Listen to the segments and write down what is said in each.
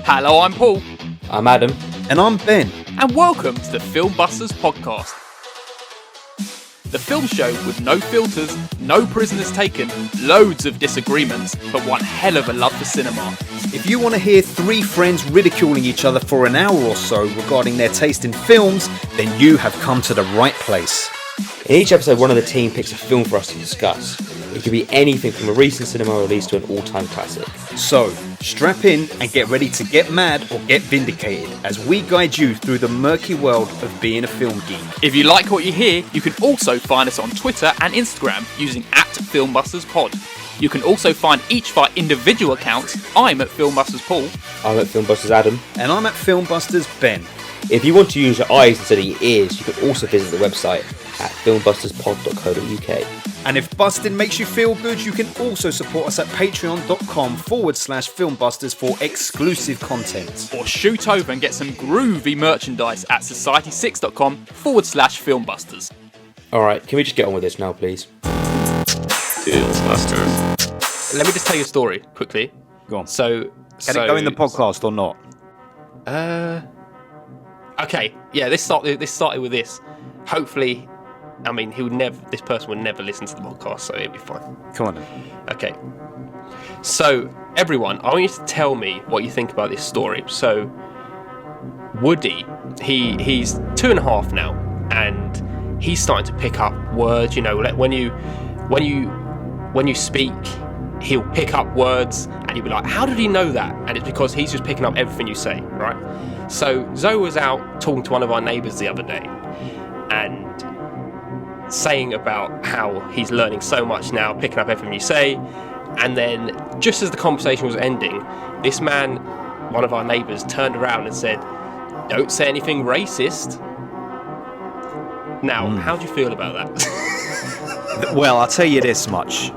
Hello, I'm Paul. I'm Adam. And I'm Ben. And welcome to the Filmbusters podcast. The film show with no filters, no prisoners taken, loads of disagreements, but one hell of a love for cinema. If you want to hear three friends ridiculing each other for an hour or so regarding their taste in films, then you have come to the right place. In each episode, one of the team picks a film for us to discuss. It could be anything from a recent cinema release to an all-time classic. So, strap in and get ready to get mad or get vindicated as we guide you through the murky world of being a film geek. If you like what you hear, you can also find us on Twitter and Instagram using @FilmbustersPod. You can also find each of our individual accounts. I'm at Filmbusters Paul. I'm at Filmbusters Adam. And I'm at Filmbusters Ben. If you want to use your eyes instead of your ears, you can also visit the website at filmbusterspod.co.uk. And if busting makes you feel good, you can also support us at patreon.com/filmbusters for exclusive content. Or shoot over and get some groovy merchandise at society6.com/filmbusters. Alright, can we just get on with this now, please? Filmbusters. Let me just tell you a story quickly. Go on. Can it go in the podcast or not? Okay, yeah, this started with this. Hopefully, I mean, this person would never listen to the podcast, so it'll be fine. Come on then. Okay. So, everyone, I want you to tell me what you think about this story. So, Woody, he's 2.5 now, and he's starting to pick up words. You know, when you speak, he'll pick up words, and he'll be like, "How did he know that?" And it's because he's just picking up everything you say, right? So Zoe was out talking to one of our neighbours the other day, and saying about how he's learning so much now, picking up everything you say. And then, just as the conversation was ending, this man, one of our neighbours, turned around and said, "Don't say anything racist." Now, how do you feel about that? Well, I'll tell you this much.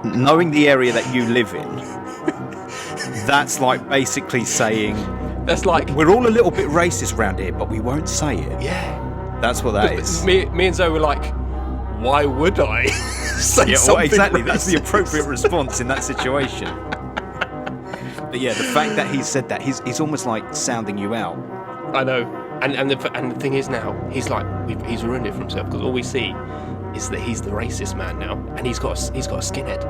Knowing the area that you live in, that's like basically saying, that's like, we're all a little bit racist around here, but we won't say it. Yeah. That's what that is. Me and Zoe were like, why would I say something? Well, exactly. racist? That's the appropriate response in that situation. But yeah, the fact that he said that, he's almost like sounding you out. I know. And the thing is now, he's like, he's ruined it for himself, because all we see is that he's the racist man now, and he's got a skinhead.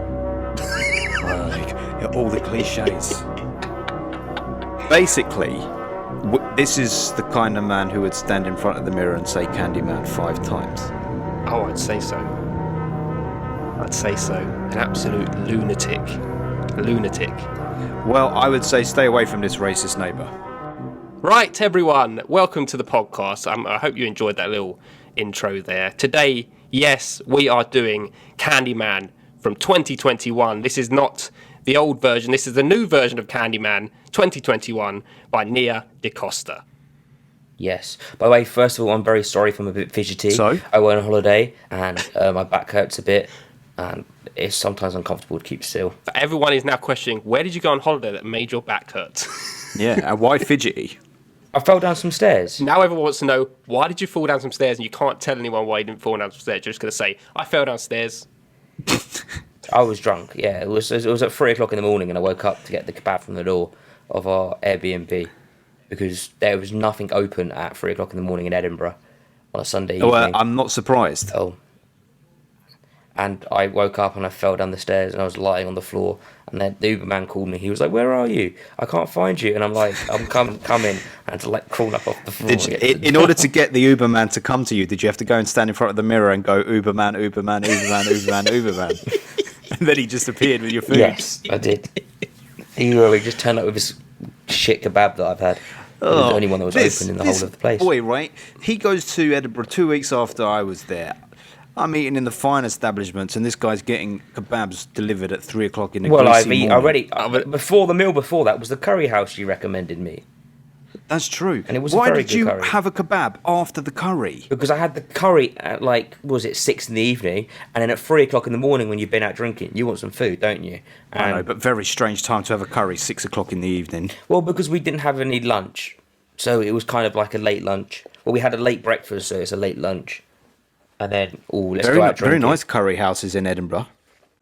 All the cliches. Basically, this is the kind of man who would stand in front of the mirror and say Candyman 5 times. Oh, I'd say so. An absolute lunatic. Well, I would say stay away from this racist neighbour. Right, everyone, welcome to the podcast. I hope you enjoyed that little intro there. Today, yes, we are doing Candyman from 2021. This is not the old version. This is the new version of Candyman 2021 by Nia DaCosta. Yes. By the way, first of all, I'm very sorry if I'm a bit fidgety. So? I went on holiday and my back hurts a bit, and it's sometimes uncomfortable to keep still. But everyone is now questioning, where did you go on holiday that made your back hurt? Yeah, and why fidgety? I fell down some stairs. Now everyone wants to know, why did you fall down some stairs? And you can't tell anyone why you didn't fall down some stairs. You're just going to say, I fell downstairs. I was drunk, yeah. It was at 3 o'clock in the morning, and I woke up to get the kebab from the door of our Airbnb because there was nothing open at 3 o'clock in the morning in Edinburgh on a Sunday evening. Well, I'm not surprised. Oh. And I woke up and I fell down the stairs and I was lying on the floor, and then the Uberman called me. He was like, "Where are you? I can't find you." And I'm like, "I'm coming." And I had to like crawl up off the floor. In order to get the Uberman to come to you, did you have to go and stand in front of the mirror and go, Uberman, Uberman, Uberman, Uberman, Uberman? And then he just appeared with your food? Yes, I did. He just turned up with this shit kebab that I've had. It was the only one that was open in the whole of the place. Boy, right? He goes to Edinburgh 2 weeks after I was there. I'm eating in the fine establishments, and this guy's getting kebabs delivered at 3 o'clock in the Well, I've morning. already. Before the meal before that was the curry house you recommended me. That's true. And it was Why a very did good you curry. have a kebab after the curry? Because I had the curry at 6 in the evening, and then at 3 o'clock in the morning when you've been out drinking, you want some food, don't you? I know, but very strange time to have a curry, 6 o'clock in the evening. Well, because we didn't have any lunch, so it was kind of like a late lunch. Well, we had a late breakfast, so it's a late lunch. And then, let's go out drinking. Very nice curry houses in Edinburgh.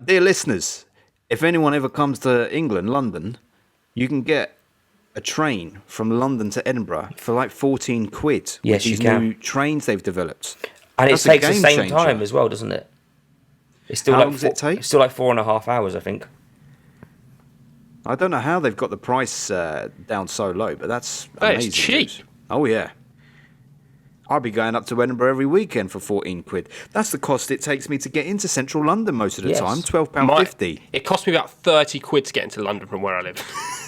Dear listeners, if anyone ever comes to England, London, you can get a train from London to Edinburgh for like 14 quid. Yes, with these you can. new trains they've developed. And That's it a takes the game same changer. time as well, doesn't it? It's still How like long does it take? It's still like 4.5 hours, I think. I don't know how they've got the price down so low, but that's Hey, amazing. it's cheap. news. Oh, yeah. I'll be going up to Edinburgh every weekend for 14 quid. That's the cost it takes me to get into central London most of the Yes. time, £12.50. It cost me about 30 quid to get into London from where I live.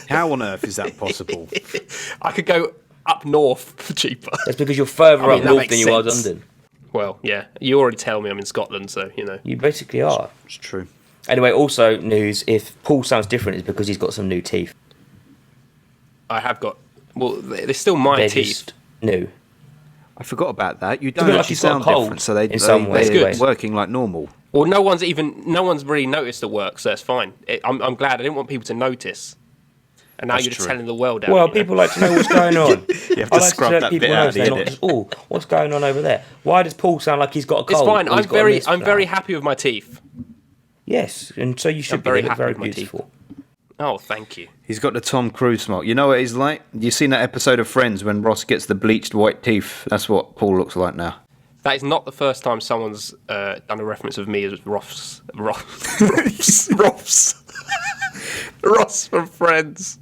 How on earth is that possible? I could go up north for cheaper. That's because you're further I mean, up that north makes than you are sense. London. Well, yeah. You already tell me I'm in Scotland, so, you know. You basically are. It's true. Anyway, also news, if Paul sounds different, it's because he's got some new teeth. I have got... Well, they're still my They're teeth. just new. I forgot about that. You a don't bit like actually he's got a sound cold different, so they, in some ways, they're anyway. working like normal. Well, no one's really noticed the work, so it's fine. I'm glad. I didn't want people to notice. And now That's you're just true. telling the world out. Well, you know? people like to know what's going on. You have I to like scrub let that people bit know, out of so the they're not edit. just, oh, what's going on over there? Why does Paul sound like he's got a cold? It's fine. or I'm he's got a lisp very now? happy with my teeth. Yes, and so you should I'm be. very They look happy very with my teeth. beautiful. Oh, thank you. He's got the Tom Cruise smile. You know what he's like? You've seen that episode of Friends when Ross gets the bleached white teeth? That's what Paul looks like now. That is not the first time someone's done a reference of me as Ross from Friends.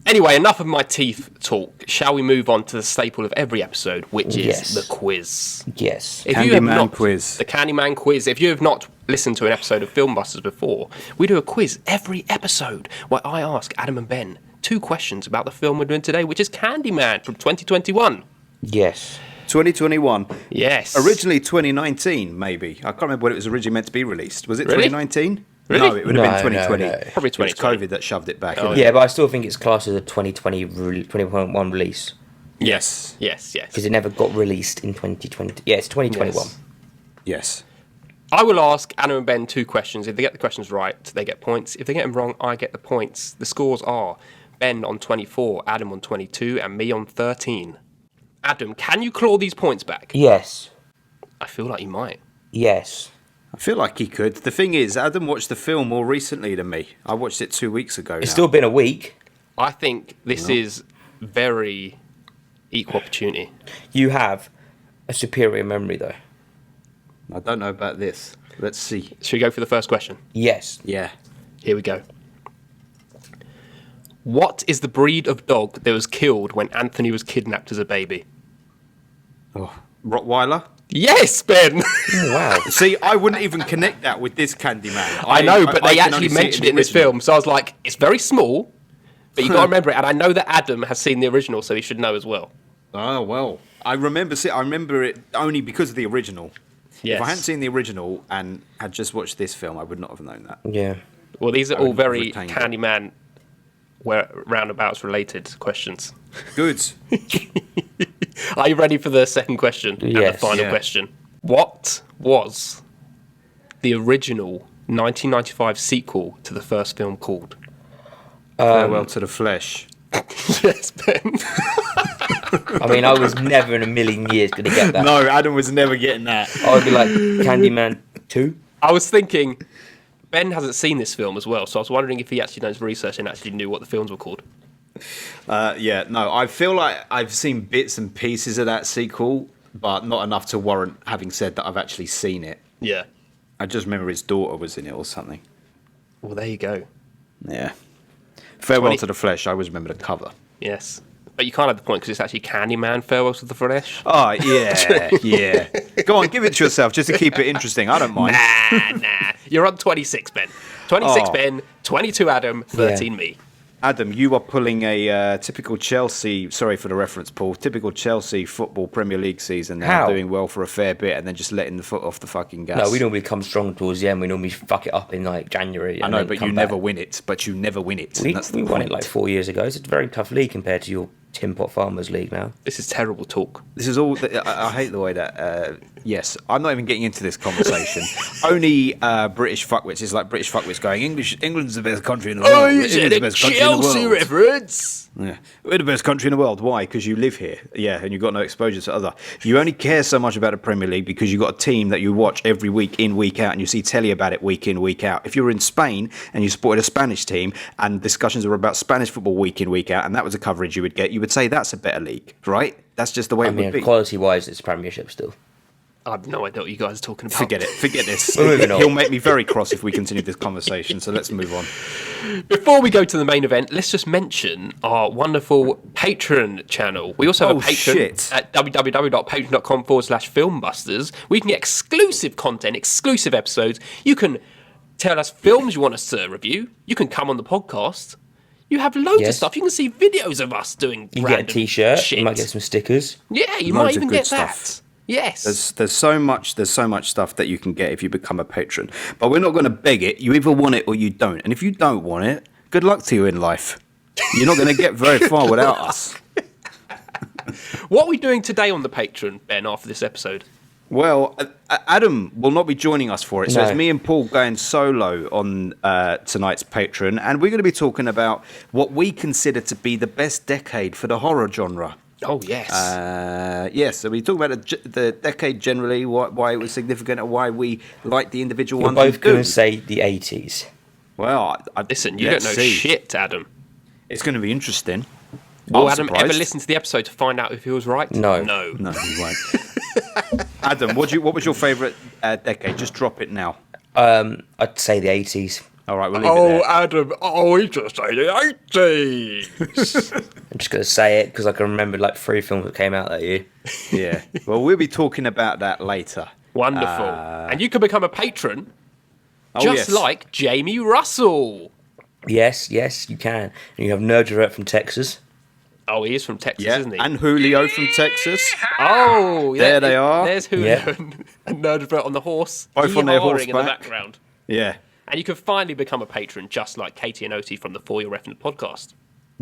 Anyway, enough of my teeth talk. Shall we move on to the staple of every episode, which is Yes. the quiz? Yes. If you have Candyman not, quiz. The Candyman quiz. If you have not listened to an episode of Filmbusters before, we do a quiz every episode where I ask Adam and Ben 2 questions about the film we're doing today, which is Candyman from 2021. Yes. 2021. Yes. Originally 2019, maybe. I can't remember when it was originally meant to be released. Was it Really? 2019? Really? No, it would have No, been no, 2020. no. Probably It was 2020. COVID that shoved it back. Oh, in. Yeah, but I still think it's classed as a 2021 release Yes. because it never got released in 2020. Yeah, it's 2021. Yes. Yes. I will ask Adam and Ben 2 questions. If they get the questions right, they get points. If they get them wrong, I get the points. The scores are Ben on 24, Adam on 22, and me on 13. Adam, can you claw these points back? Yes. I feel like you might. Yes. I feel like he could. The thing is, Adam watched the film more recently than me. I watched it 2 weeks ago It's now. still been a week. I think this is very equal opportunity. You have a superior memory, though. I don't know about this. Let's see. Should we go for the first question? Yes. Yeah. Here we go. What is the breed of dog that was killed when Anthony was kidnapped as a baby? Oh, Rottweiler? Yes, Ben! Oh, wow. See, I wouldn't even connect that with this Candyman. I know, but I they can actually only see mentioned it in the this original. film, so I was like, it's very small, but you got to remember it. And I know that Adam has seen the original, so he should know as well. Oh, well. I remember it only because of the original. Yes. If I hadn't seen the original and had just watched this film, I would not have known that. Yeah. Well, these are all would very retain it. Candyman roundabouts related questions. Good. Are you ready for the second question and the Yes. final Yeah. question? What was the original 1995 sequel to the first film called? Farewell to the flesh. Yes, Ben. I mean, I was never in a million years going to get that. No, Adam was never getting that. I would be like, Candyman 2? I was thinking, Ben hasn't seen this film as well, so I was wondering if he actually knows research and actually knew what the films were called. Yeah, no, I feel like I've seen bits and pieces of that sequel, but not enough to warrant having said that I've actually seen it. Yeah. I just remember his daughter was in it or something. Well, there you go. Yeah. Farewell 20 to the Flesh, I always remember the cover. Yes. But you can't have the point because it's actually Candyman Farewell to the Flesh. Oh, yeah, yeah. Go on, give it to yourself just to keep it interesting. I don't mind. Nah. You're on 26, Ben. 26, Oh. Ben. 22, Adam. 13, me. Adam, you are pulling a typical Chelsea, sorry for the reference, Paul, typical Chelsea football Premier League season now, How? doing well for a fair bit and then just letting the foot off the fucking gas. No, we normally come strong towards the end. We normally fuck it up in like January. I and know, then but come you back. never win it. We, That's the we won it point. like 4 years ago. It's a very tough league compared to your Tin Pot Farmers League now. This is terrible talk. This is all. I hate the way that. Yes, I'm not even getting into this conversation. Only British fuckwits is like British fuckwits going. England's the best country in the world. England's the best country in the world. reference. Yeah. We're the best country in the world. Why? Because you live here. Yeah, and you've got no exposure to other. You only care so much about the Premier League because you've got a team that you watch every week in, week out, and you see telly about it week in, week out. If you were in Spain and you supported a Spanish team and discussions were about Spanish football week in, week out, and that was the coverage you would get, you would say that's a better league, right? That's just the way it would be. Quality-wise, it's Premiership still. I have no idea what you guys are talking about. Forget it. Forget this. We're moving on. He'll make me very cross if we continue this conversation, so let's move on. Before we go to the main event, let's just mention our wonderful Patreon channel. We also have a Patreon at www.patreon.com/filmbusters. We can get exclusive content, exclusive episodes. You can tell us films you want us to review. You can come on the podcast. You have loads of stuff. You can see videos of us doing You get a t-shirt. shit. You might get some stickers. Yeah, you Loads might of even good get stuff. that. Yes. There's so much stuff that you can get if you become a patron. But we're not going to beg it. You either want it or you don't. And if you don't want it, good luck to you in life. You're not going to get very far without us. What are we doing today on the Patreon, Ben, after this episode? Well, Adam will not be joining us for it. So No. it's me and Paul going solo on tonight's Patreon. And we're going to be talking about what we consider to be the best decade for the horror genre. Oh, yes. Yes, so we talk about the decade generally, why it was significant, and why we like the individual We're ones. both going to say the 80s. Well, Listen, you don't know shit, Adam. It's going to be interesting. Will I'm Adam surprised. ever listen to the episode to find out if he was right? No. No. No, he won't. Adam, what was your favourite decade? Just drop it now. I'd say the 80s. All right, we'll leave it there. Adam, we just say the 80s. I'm just going to say it because I can remember like 3 films that came out that year. Yeah. Well, we'll be talking about that later. Wonderful. And you can become a patron Yes. like Jamie Russell. Yes, you can. And you have Nerd Alert from Texas. Oh, he is from Texas, Yeah, isn't he? and Julio from Texas. Oh, There they are. There's Julio Yeah. and Nerdvert on the horse. Both on their Yee-hawing in the horseback. background. Yeah. And you can finally become a patron just like Katie and Oti from the For Your Reference podcast.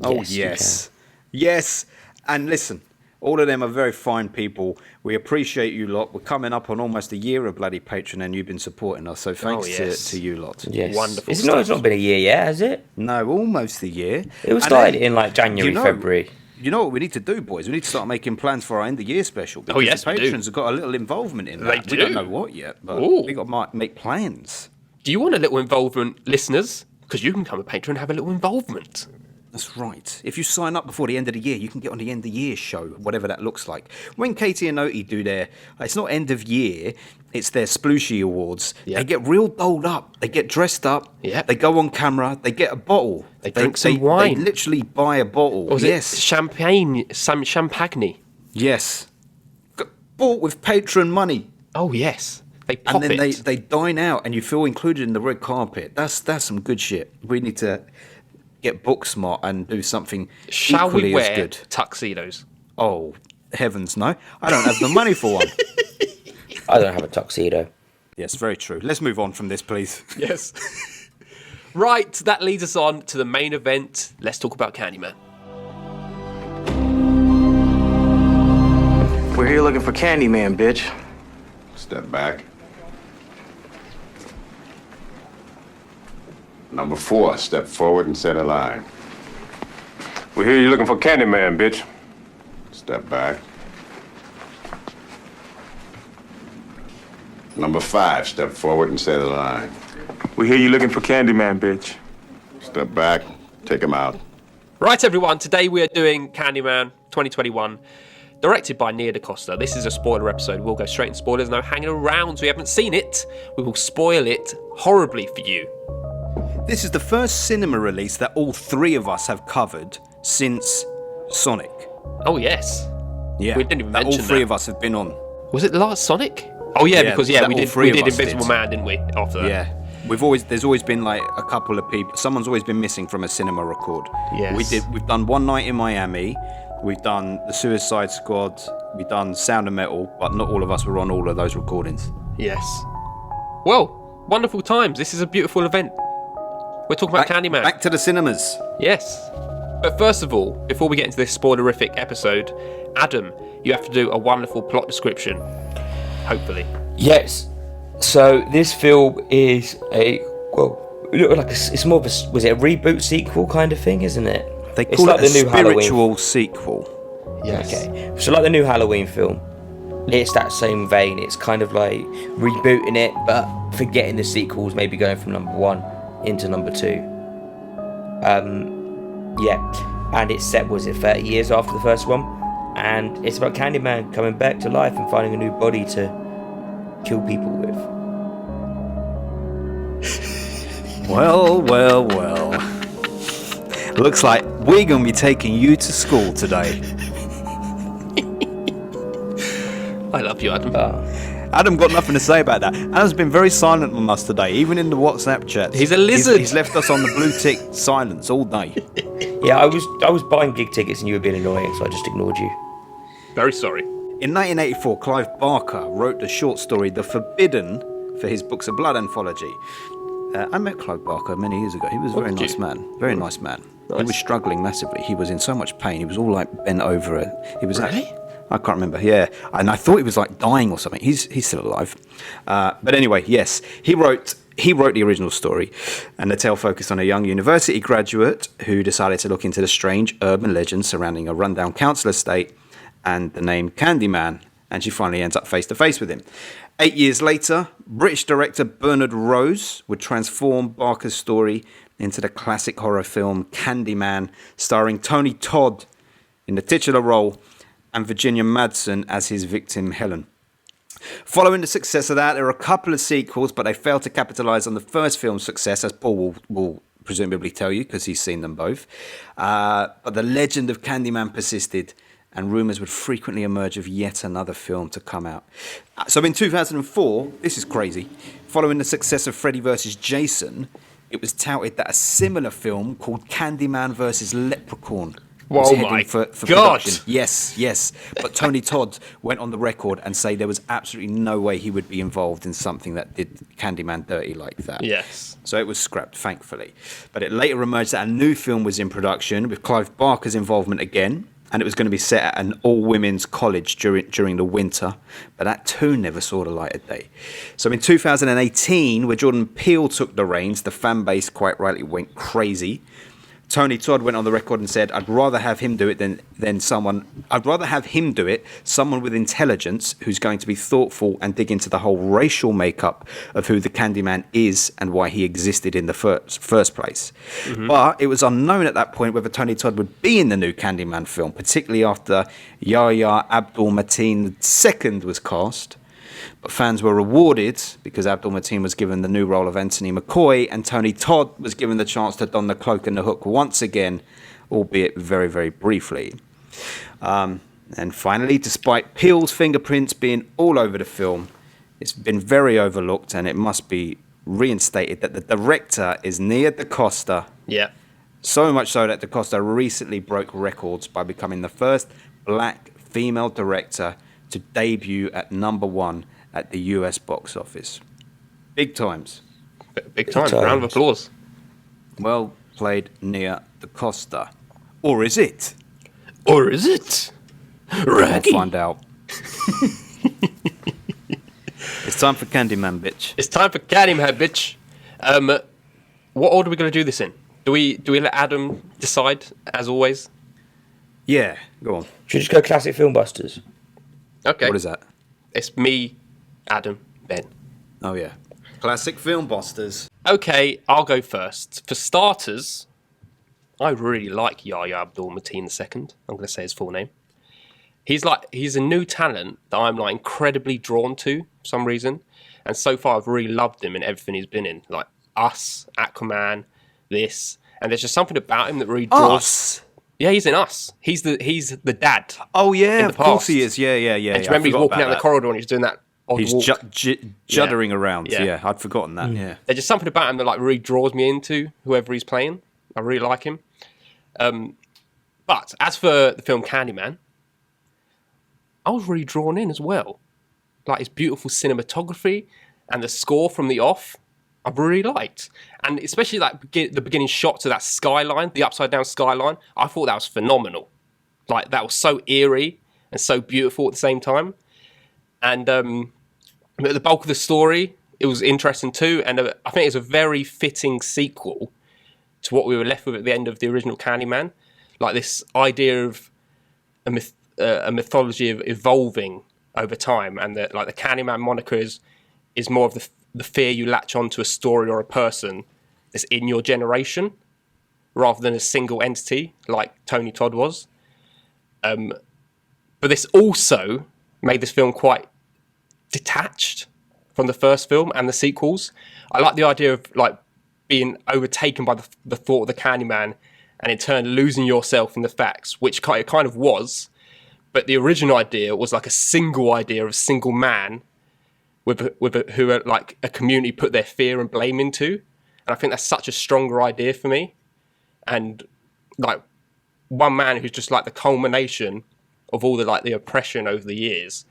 Oh, Yes, you yes. Yes. And listen, all of them are very fine people. We appreciate you lot. We're coming up on almost a year of bloody Patreon, and you've been supporting us. So thanks yes. to you lot. Yes. Wonderful It's stuff. not been a year yet, has it? No, almost a year. It was And started then, in like January, February. You know what we need to do, boys? We need to start making plans for our end of year special. Because yes, the we do. patrons have got a little involvement in that. They We don't do. know what yet, but Ooh. we got to make plans. Do you want a little involvement, listeners? Because you can become a patron and have a little involvement. That's right. If you sign up before the end of the year, you can get on the end of year show, whatever that looks like. When Katie and Oti do their, it's not end of year, it's their Splooshy Awards. Yep. They get real dolled up. They get dressed up. Yep. They go on camera. They get a bottle. They drink some wine. They literally buy a bottle. Or was yes. it champagne? Some champagne? Yes. Bought with patron money. Oh, yes. They pop And then it. they dine out and you feel included in the red carpet. That's some good shit. We need to get book smart and do something Shall equally we as wear good. tuxedos? Oh, heavens no. I don't have the money for one. I don't have a tuxedo. Yes, very true. Let's move on from this, please. Yes. Right, that leads us on to the main event. Let's talk about Candyman. We're here looking for Candyman, bitch. Step back. Number 4, step forward and set a line. We hear you looking for Candyman, bitch. Step back. Number 5, step forward and set a line. We hear you looking for Candyman, bitch. Step back, take him out. Right, everyone, today we are doing Candyman 2021, directed by Nia DaCosta. This is a spoiler episode. We'll go straight in spoilers, no hanging around. So we haven't seen it. We will spoil it horribly for you. This is the first cinema release that all 3 of us have covered since Sonic. Oh, yes. Yeah, We didn't even that mention all 3 that. of us have been on. Was it the last Sonic? Oh, yeah, Yeah, because, that we all did, 3 we of did us Invisible did. Man, didn't we, after that? Yeah. There's always been like a couple of people. Someone's always been missing from a cinema record. Yes. We've done One Night in Miami. We've done The Suicide Squad. We've done Sound of Metal, but not all of us were on all of those recordings. Yes. Well, wonderful times. This is a beautiful event. We're talking about Candyman. Back to the cinemas. Yes. But first of all, before we get into this spoilerific episode, Adam, you have to do a wonderful plot description. Hopefully. Yes. So this film is it's more of a, was it a reboot sequel kind of thing, isn't it? They It's call like it a the new Halloween. spiritual sequel. Yes. Okay, so like the new Halloween film, it's that same vein. It's kind of like rebooting it, but forgetting the sequels, maybe going from number 1 into number 2. Yeah, and it's set, was it 30 years after the first one? And it's about Candyman coming back to life and finding a new body to kill people with. Well, well, well. Looks like we're going to be taking you to school today. I love you, Adam. Adam got nothing to say about that. Adam's been very silent on us today, even in the WhatsApp chat. He's a lizard. He's left us on the blue tick silence all day. Yeah, I was buying gig tickets and you were being annoying, so I just ignored you. Very sorry. In 1984, Clive Barker wrote the short story The Forbidden for his Books of Blood anthology. I met Clive Barker many years ago. He was a very nice man. Very nice man. Nice. He was struggling massively. He was in so much pain. He was all like bent over it. He was Really? I can't remember. Yeah, and I thought he was like dying or something. He's still alive. But anyway, yes, he wrote the original story, and the tale focused on a young university graduate who decided to look into the strange urban legends surrounding a rundown council estate and the name Candyman, and she finally ends up face to face with him. 8 years later, British director Bernard Rose would transform Barker's story into the classic horror film Candyman, starring Tony Todd in the titular role and Virginia Madsen as his victim Helen. Following the success of that, there were a couple of sequels, but they failed to capitalise on the first film's success, as Paul will presumably tell you, because he's seen them both. But the legend of Candyman persisted, and rumours would frequently emerge of yet another film to come out. So in 2004, this is crazy, following the success of Freddy vs. Jason, it was touted that a similar film called Candyman vs. Leprechaun was Whoa, heading my for God. production. Yes. But Tony Todd went on the record and say there was absolutely no way he would be involved in something that did Candyman dirty like that. Yes. So it was scrapped, thankfully. But it later emerged that a new film was in production with Clive Barker's involvement again, and it was going to be set at an all-women's college during the winter, but that too never saw the light of day. So in 2018, where Jordan Peele took the reins, the fan base quite rightly went crazy. Tony Todd went on the record and said, I'd rather have him do it someone with intelligence who's going to be thoughtful and dig into the whole racial makeup of who the Candyman is and why he existed in the first place. Mm-hmm. But it was unknown at that point whether Tony Todd would be in the new Candyman film, particularly after Yahya Abdul-Mateen II was cast. But fans were rewarded because Abdul-Mateen was given the new role of Anthony McCoy, and Tony Todd was given the chance to don the cloak and the hook once again, albeit very, very briefly. And finally, despite Peele's fingerprints being all over the film, it's been very overlooked, and it must be reinstated that the director is Nia DaCosta. Yeah. So much so that DaCosta recently broke records by becoming the first black female director to debut at number 1 at the US box office. Big times. Big time. Round of applause. Well played, Nia DaCosta. Or is it? Or is it? Raggy. We'll find out. It's time for Candyman, bitch. It's time for Candyman, bitch. What order are we going to do this in? Do we let Adam decide, as always? Yeah, go on. Should we just go classic film busters? Okay. What is that? It's me, Adam, Ben. Oh, yeah. Classic film busters. Okay, I'll go first. For starters, I really like Yahya Abdul-Mateen II. I'm going to say his full name. He's a new talent that I'm like incredibly drawn to for some reason. And so far I've really loved him in everything he's been in. Like Us, Aquaman, this. And there's just something about him that really draws. Us? Yeah, he's in Us. He's the dad. Oh, yeah, in the of course past. he is. Yeah. And do you I remember he's forgot walking about out the that. corridor and he's doing that odd He's walk? juddering around. Yeah. Yeah, I'd forgotten that. Yeah. There's just something about him that like really draws me into whoever he's playing. I really like him. But as for the film Candyman, I was really drawn in as well. Like his beautiful cinematography and the score from the off, I really liked. And especially like the beginning shots of that skyline, the upside down skyline, I thought that was phenomenal. Like that was so eerie and so beautiful at the same time. And the bulk of the story, it was interesting too. And I think it's a very fitting sequel to what we were left with at the end of the original Candyman. like this idea of a mythology of evolving over time, and that like the Candyman moniker is more of the fear you latch onto a story or a person that's in your generation, rather than a single entity like Tony Todd was. But this also made this film quite detached from the first film and the sequels. I like the idea of like being overtaken by the thought of the Candyman, and in turn losing yourself in the facts, which it kind of was. But the original idea was like a single idea of a single man who like a community put their fear and blame into. And I think that's such a stronger idea for me. And like one man who's just like the culmination of all the oppression over the years,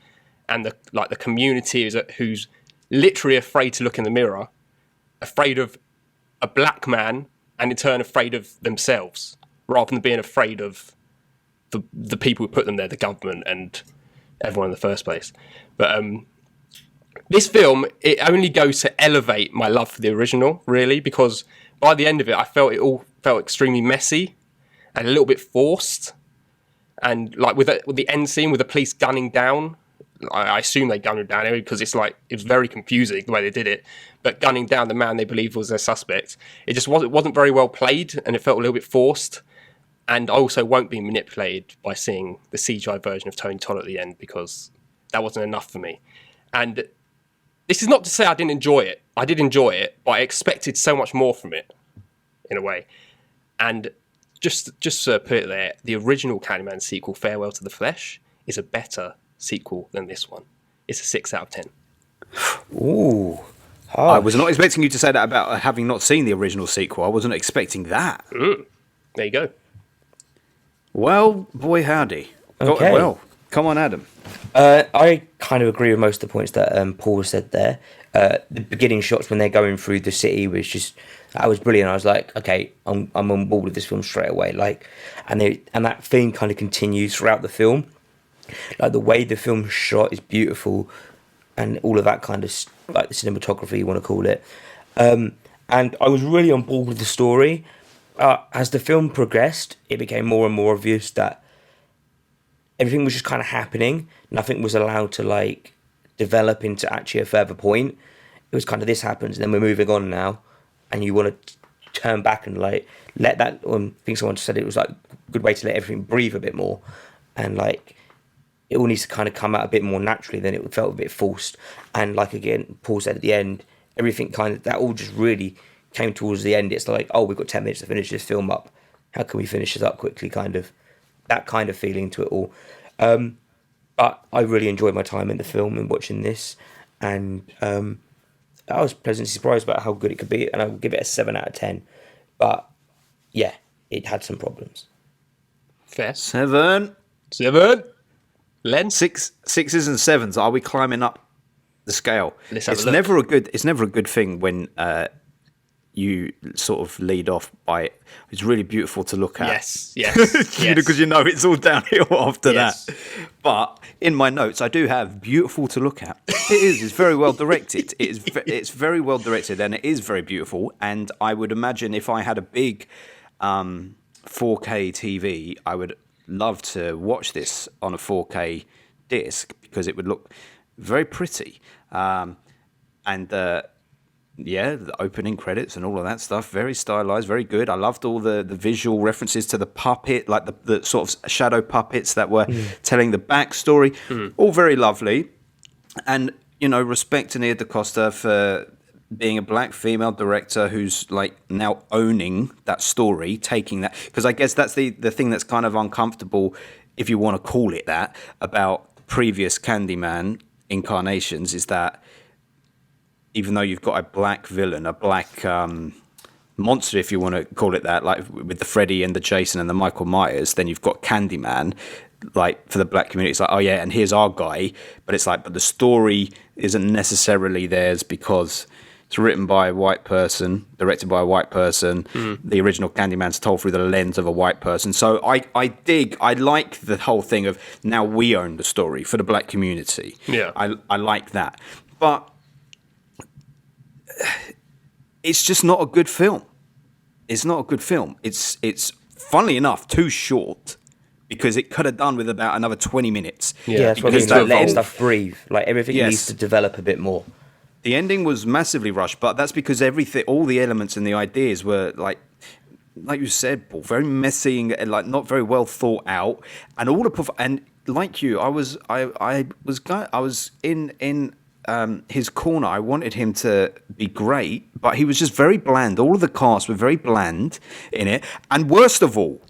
and the community who's literally afraid to look in the mirror, afraid of a black man, and in turn afraid of themselves, rather than being afraid of the people who put them there, the government and everyone in the first place. But this film, it only goes to elevate my love for the original, really, because by the end of it, I felt it all felt extremely messy and a little bit forced. And like with the end scene with the police gunning down, I assume they gunned him down anyway, because it was very confusing the way they did it. But gunning down the man they believed was their suspect, it just wasn't very well played, and it felt a little bit forced. And I also won't be manipulated by seeing the CGI version of Tony Todd at the end, because that wasn't enough for me. And this is not to say I didn't enjoy it. I did enjoy it, but I expected so much more from it, in a way. And just to put it there, the original Candyman sequel, Farewell to the Flesh, is a better sequel than this one. It's a 6 out of 10. Ooh. Harsh. I was not expecting you to say that about having not seen the original sequel. I wasn't expecting that. There you go. Well, boy, howdy. Okay. Well, come on, Adam. I kind of agree with most of the points that Paul said there. The beginning shots when they're going through the city that was brilliant. I was like, okay, I'm on board with this film straight away. Like, and that theme kind of continues throughout the film. Like the way the film shot is beautiful, and all of that kind of like the cinematography you want to call it. And I was really on board with the story. As the film progressed, it became more and more obvious that everything was just kind of happening. Nothing was allowed to like develop into actually a further point. It was kind of this happens, and then we're moving on now, and you want to turn back and like let that. I think someone said it was like a good way to let everything breathe a bit more, and like it all needs to kind of come out a bit more naturally. Then it felt a bit forced, and like again, Paul said at the end, everything kind of that all just really came towards the end. It's like, oh, we've got 10 minutes to finish this film up. How can we finish this up quickly? Kind of that kind of feeling to it all. But I really enjoyed my time in the film and watching this, and I was pleasantly surprised about how good it could be, and I would give it a 7 out of 10. But yeah, it had some problems. Fair. 7. Len? 6s and 7s. Are we climbing up the scale? Let's have It's a look. never a good thing when you sort of lead off by it's really beautiful to look at. Yes. Because you know it's all downhill after Yes. that. But in my notes, I do have beautiful to look at. It is. It's very well directed. It's very well directed, and it is very beautiful. And I would imagine if I had a big 4K TV, I would love to watch this on a 4K disc because it would look very pretty. Yeah, the opening credits and all of that stuff, very stylized, very good. I loved all the visual references to the puppet, like the sort of shadow puppets that were telling the backstory. All very lovely. And, you know, respect to Nia DaCosta for being a black female director who's like now owning that story, taking that. Because I guess that's the thing that's kind of uncomfortable, if you want to call it that, about previous Candyman incarnations, is that even though you've got a black villain, a black monster, if you want to call it that, like with the Freddy and the Jason and the Michael Myers, then you've got Candyman, like for the black community, it's like, oh yeah, and here's our guy. But it's like, but the story isn't necessarily theirs because it's written by a white person, directed by a white person. The original Candyman's told through the lens of a white person. So I like the whole thing of now we own the story for the black community. Yeah. I like that. But it's just not a good film. It's not a good film. It's funnily enough, too short because it could have done with about another 20 minutes. Yeah, that's what I Because mean. Like, letting evolved. stuff breathe. Like, everything Yes. needs to develop a bit more. The ending was massively rushed, but that's because all the elements and the ideas were like you said, Paul, very messy and like not very well thought out. And and like you, I was in his corner. I wanted him to be great, but he was just very bland. All of the cast were very bland in it. And worst of all,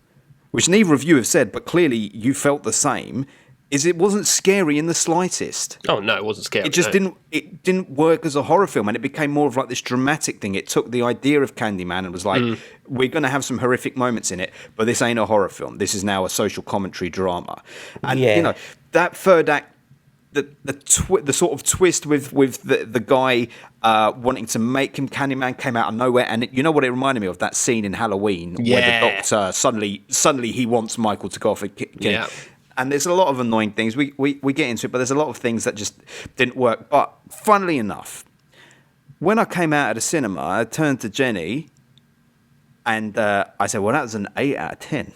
which neither of you have said, but clearly you felt the same, is it wasn't scary in the slightest. Oh no, it wasn't scary. It just didn't work as a horror film, and it became more of like this dramatic thing. It took the idea of Candyman and was like, we're going to have some horrific moments in it, but this ain't a horror film. This is now a social commentary drama. And you know, that third act, the sort of twist with the guy wanting to make him Candyman came out of nowhere. And you know what it reminded me of? That scene in Halloween where the doctor suddenly he wants Michael to go off and kill him. And there's a lot of annoying things. We get into it, but there's a lot of things that just didn't work. But funnily enough, when I came out of the cinema, I turned to Jenny and I said, well, that was an 8 out of 10.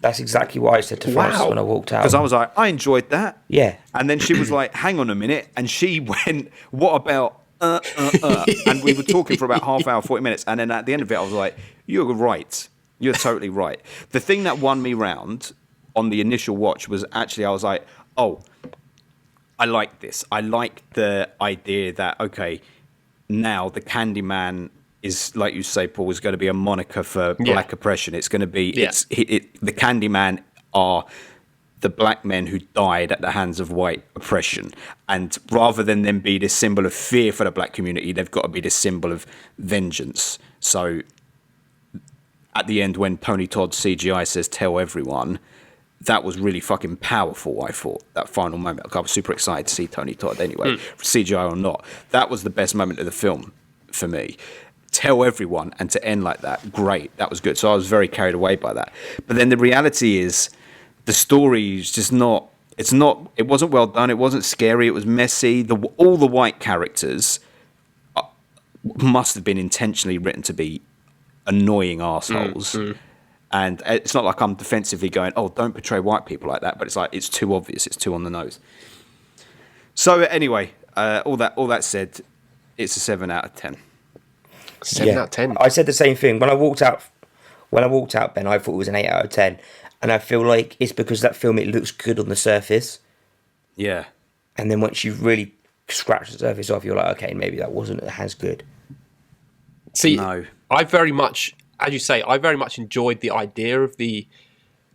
That's exactly what I said to Frances when I walked out. Because I was like, I enjoyed that. Yeah. And then she was like, hang on a minute. And she went, what about, And we were talking for about half hour, 40 minutes. And then at the end of it, I was like, you're right. You're totally right. The thing that won me round on the initial watch was actually, I was like, oh, I like this. I like the idea that, okay, now the Candyman is, like you say, Paul, is going to be a moniker for black oppression. It's going to be, the Candyman are the black men who died at the hands of white oppression. And rather than them be this symbol of fear for the black community, they've got to be this symbol of vengeance. So at the end, when Tony Todd's CGI says, tell everyone, that was really fucking powerful, I thought, that final moment. I was super excited to see Tony Todd anyway, CGI or not. That was the best moment of the film for me. Tell everyone and to end like that, great. That was good. So I was very carried away by that. But then the reality is the story is just not, it wasn't well done. It wasn't scary. It was messy. All the white characters must have been intentionally written to be annoying assholes. And it's not like I'm defensively going, oh, don't portray white people like that. But it's like, it's too obvious. It's too on the nose. So anyway, all that said, it's a 7 out of 10. 7 out of 10. I said the same thing. When I walked out, Ben, I thought it was an 8 out of 10. And I feel like it's because that film, it looks good on the surface. Yeah. And then once you really scratch the surface off, you're like, okay, maybe that wasn't as good. See, No. I very much, as you say, I very much enjoyed the idea of the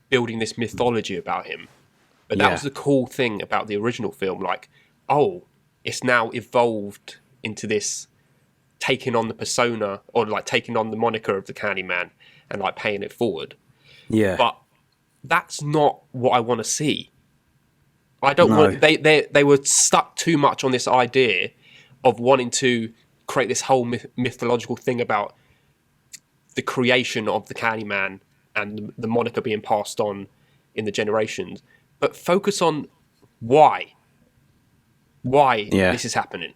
building this mythology about him. But that was the cool thing about the original film. Like, oh, it's now evolved into this taking on the persona or like taking on the moniker of the Candyman and like paying it forward. Yeah. But that's not what I want to see. I don't want. They were stuck too much on this idea of wanting to create this whole mythological thing about the creation of the Candyman and the moniker being passed on in the generations, but focus on why this is happening.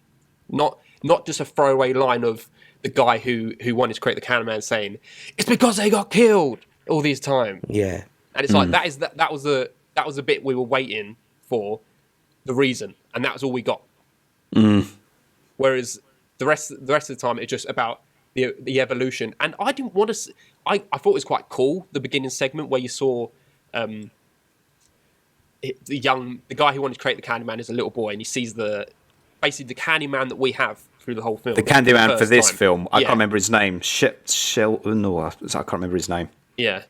Not just a throwaway line of the guy who wanted to create the Candyman saying it's because they got killed all these time. Yeah. And it's like that was the bit we were waiting for, the reason, and that was all we got. Whereas the rest of the time it's just about the evolution. And I didn't want to. I thought it was quite cool, the beginning segment where you saw the guy who wanted to create the Candyman is a little boy, and he sees basically the Candyman that we have through the whole film. The Candyman for this time. film, I can't remember his name. No, I can't remember his name. Yeah.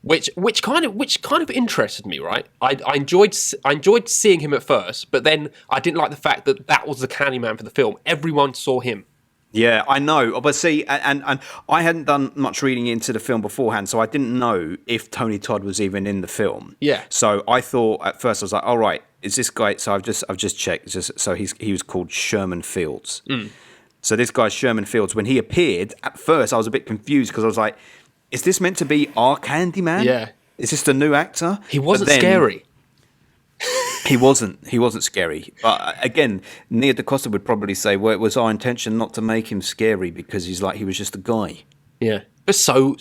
Which kind of interested me, right? I enjoyed seeing him at first, but then I didn't like the fact that was the Candyman for the film. Everyone saw him. Yeah, I know. But see, and I hadn't done much reading into the film beforehand, so I didn't know if Tony Todd was even in the film. Yeah. So I thought at first I was like, all right, is this guy? So I've just checked. So he was called Sherman Fields. So this guy Sherman Fields, when he appeared, at first I was a bit confused because I was like, is this meant to be our Candyman? Yeah. Is this the new actor? He wasn't scary. He wasn't scary. But again, Nia DaCosta would probably say, well, it was our intention not to make him scary because he was just a guy. Yeah. But so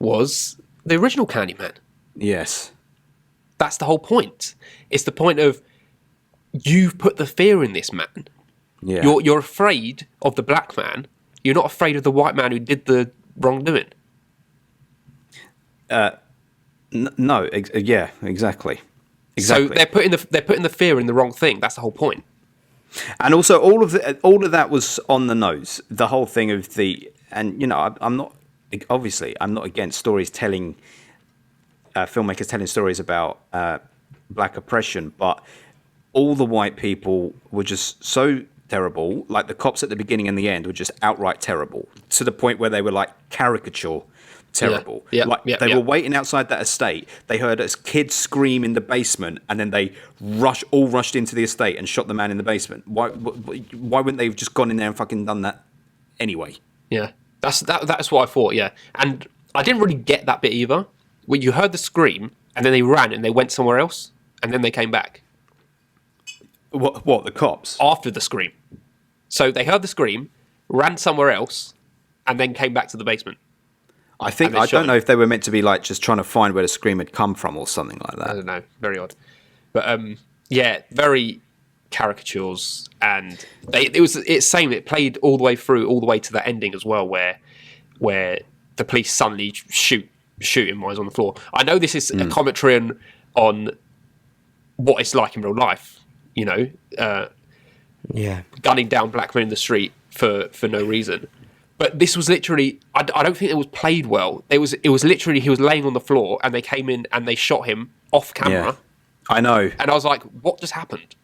was the original Candyman. Yes. That's the whole point. It's the point of you've put the fear in this man. Yeah. You're afraid of the black man. You're not afraid of the white man who did the wrongdoing. No. Yeah. Exactly. Exactly. So they're putting the fear in the wrong thing. That's the whole point. And also, all of that was on the nose. The whole thing of I'm not against stories telling, filmmakers telling stories about black oppression, but all the white people were just so terrible. Like the cops at the beginning and the end were just outright terrible, to the point where they were like caricature terrible. They were waiting outside that estate. They heard a kid scream in the basement, and then they rushed into the estate and shot the man in the basement. Why wouldn't they have just gone in there and fucking done that anyway? Yeah, that's what I thought. Yeah, and I didn't really get that bit either. When you heard the scream, and then they ran and they went somewhere else, and then they came back. What the cops? After the scream. So they heard the scream, ran somewhere else, and then came back to the basement. I don't know if they were meant to be like just trying to find where the scream had come from or something like that. I don't know. Very odd. But yeah, very caricatures, and it's same. It played all the way through, all the way to the ending as well, where the police suddenly shoot him while he's on the floor. I know this is a commentary on what it's like in real life. You know, gunning down black men in the street for no reason. But this was literally, I don't think it was played well. It was literally, he was laying on the floor and they came in and they shot him off camera. Yeah. I know. And I was like, what just happened?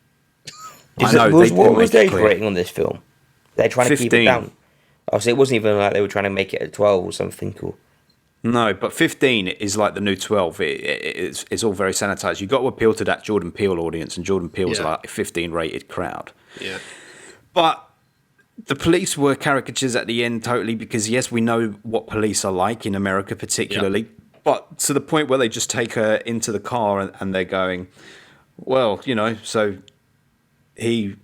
What was their rating on this film? They're trying 15. to keep it down. Oh, so it wasn't even like they were trying to make it a 12 or something cool. No, but 15 is like the new 12. It's all very sanitized. You've got to appeal to that Jordan Peele audience, and Jordan Peele's like a 15 rated crowd. Yeah. But the police were caricatures at the end totally, because yes, we know what police are like in America particularly, but to the point where they just take her into the car and they're going, well, you know, so he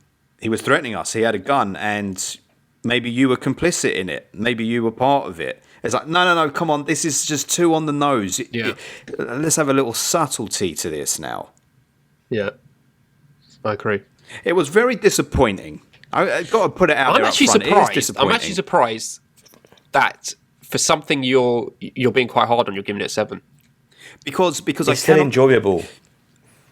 was threatening us. He had a gun, and maybe you were complicit in it. Maybe you were part of it. It's like, no, come on. This is just too on the nose. Yeah. Let's have a little subtlety to this now. Yeah. I agree. It was very disappointing. I've got to put it out there. I'm actually surprised. I'm actually surprised that for something you're being quite hard on, you're giving it a 7. Because it's still enjoyable.